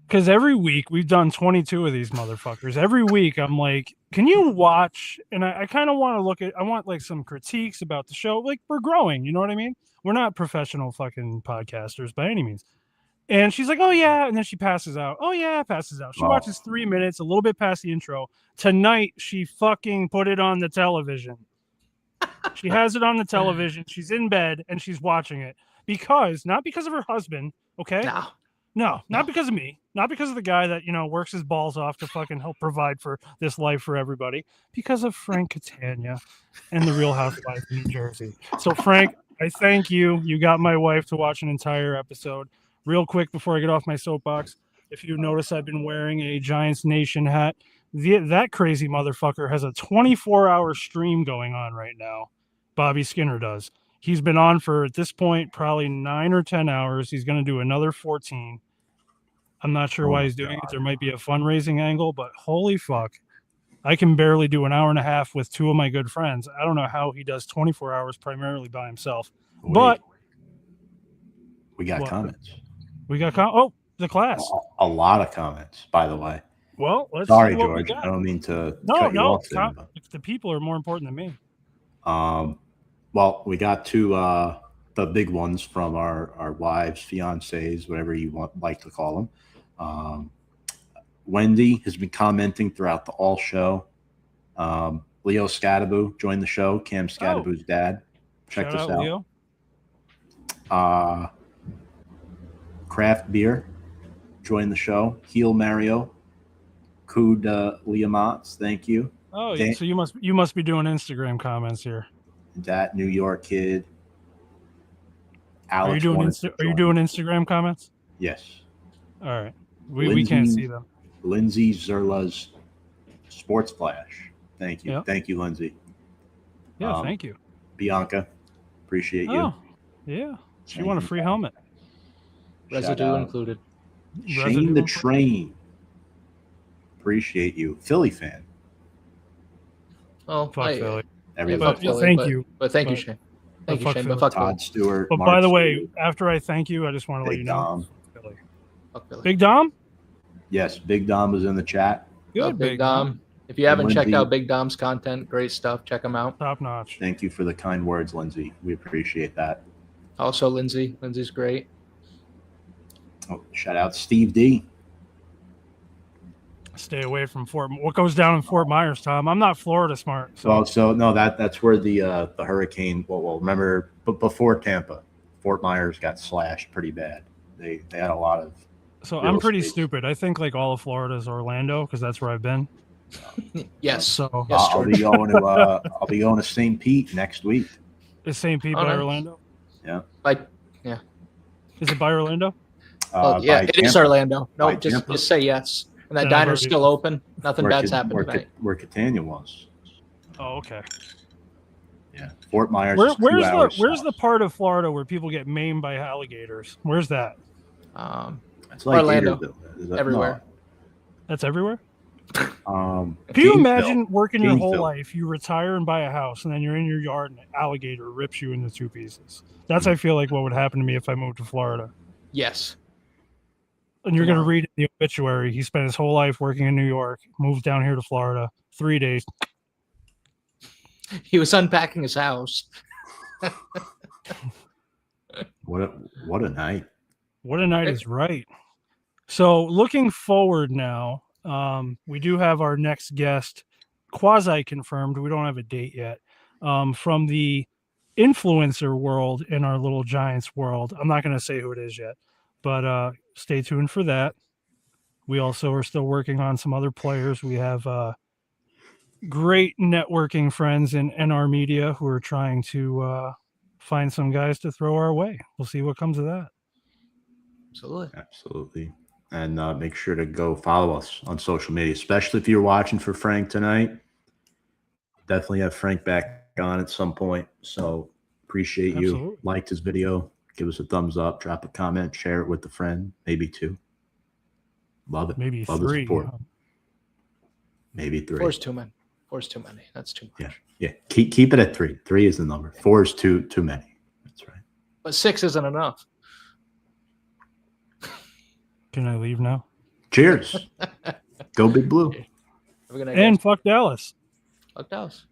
Because every week we've done 22 of these motherfuckers. Every week I'm like, can you watch? And I kind of want to I want like some critiques about the show. Like we're growing, you know what I mean? We're not professional fucking podcasters by any means. And she's like, oh yeah. And then she passes out. Oh yeah, passes out. She watches 3 minutes, a little bit past the intro. Tonight, she fucking put it on the television. She has it on the television. She's in bed and she's watching it not because of her husband. Okay. No, not because of me. Not because of the guy that, works his balls off to fucking help provide for this life for everybody. Because of Frank Catania and the Real Housewives of New Jersey. So, Frank, I thank you. You got my wife to watch an entire episode. Real quick before I get off my soapbox, if you notice, I've been wearing a Giants Nation hat. That crazy motherfucker has a 24-hour stream going on right now. Bobby Skinner does. He's been on for, at this point, probably 9 or 10 hours. He's going to do another 14. I'm not sure why he's doing it. There might be a fundraising angle, but holy fuck. I can barely do an hour and a half with 2 of my good friends. I don't know how he does 24 hours primarily by himself. But we got comments. We got the class. A lot of comments, by the way. Well, let's sorry, see what George. we got. I don't mean to. No. The people are more important than me. Well, we got 2 the big ones from our wives, fiancés, whatever you like to call them. Wendy has been commenting throughout the all show. Leo Scadaboo joined the show. Cam Scadaboo's dad. Check Shout this out, out. Leo. Craft Beer joined the show. Heel Mario. Kud Liamats, thank you. Oh, so you must be doing Instagram comments here. That New York kid. Are you doing Instagram comments? Yes. All right. We can't see them. Lindsay Zerla's Sports Flash. Thank you. Yep. Thank you, Lindsay. Yeah, thank you. Bianca, appreciate you. Oh, yeah. She won a free helmet. Residue included. Shane the Train. Appreciate you. Philly fan. Oh, fuck Philly. Everybody. Thank you. But thank you, Shane. Thank you, Shane. But fuck Todd Stewart. But by the way, after I thank you, I just want to let you know. Fuck Philly. Big Dom? Yes, Big Dom was in the chat. Good, Big Dom. If you haven't checked out Big Dom's content, great stuff. Check him out. Top notch. Thank you for the kind words, Lindsay. We appreciate that. Also, Lindsay. Lindsay's great. Oh, shout out Steve D. Stay away from what goes down in Fort Myers, Tom. I'm not Florida smart. So no, that's where the hurricane. Well, remember, but before Tampa, Fort Myers got slashed pretty bad. They had a lot of. So I'm pretty stupid. I think like all of Florida is Orlando because that's where I've been. Yes. So yes, I'll be going to I'll be going to St. Pete next week. Is St. Pete by Orlando? Yeah. Yeah. Is it by Orlando? Yeah, it is Orlando. No, just say yes. And that Then diner's still open. Nothing bad's happened tonight. Where Catania was. Oh, okay. Yeah, Fort Myers. Where's the part of Florida where people get maimed by alligators? Where's that? It's like Orlando. Everywhere. That's everywhere. Can you imagine working your whole life, you retire and buy a house, and then you're in your yard and an alligator rips you into two pieces? That's I feel like what would happen to me if I moved to Florida. Yes. And you're going to read in the obituary, he spent his whole life working in New York, moved down here to Florida, 3 days. He was unpacking his house. What a night. What a night is right. So looking forward now, we do have our next guest quasi-confirmed. We don't have a date yet. From the influencer world in our little Giants world. I'm not going to say who it is yet, but stay tuned for that. We also are still working on some other players. We have great networking friends in NR Media who are trying to find some guys to throw our way. We'll see what comes of that. Absolutely. And make sure to go follow us on social media, especially if you're watching for Frank tonight. Definitely have Frank back on at some point. So appreciate you. Liked his video. Give us a thumbs up, drop a comment, share it with a friend, maybe two. Love it. Maybe Love 3. Maybe 3. 4's too many. 4's too many. That's too much. Yeah. Keep it at 3. 3 is the number. 4 is too many. That's right. But 6 isn't enough. Can I leave now? Cheers. Go Big Blue. Have a good night, and guys. fuck Dallas. Fuck Dallas.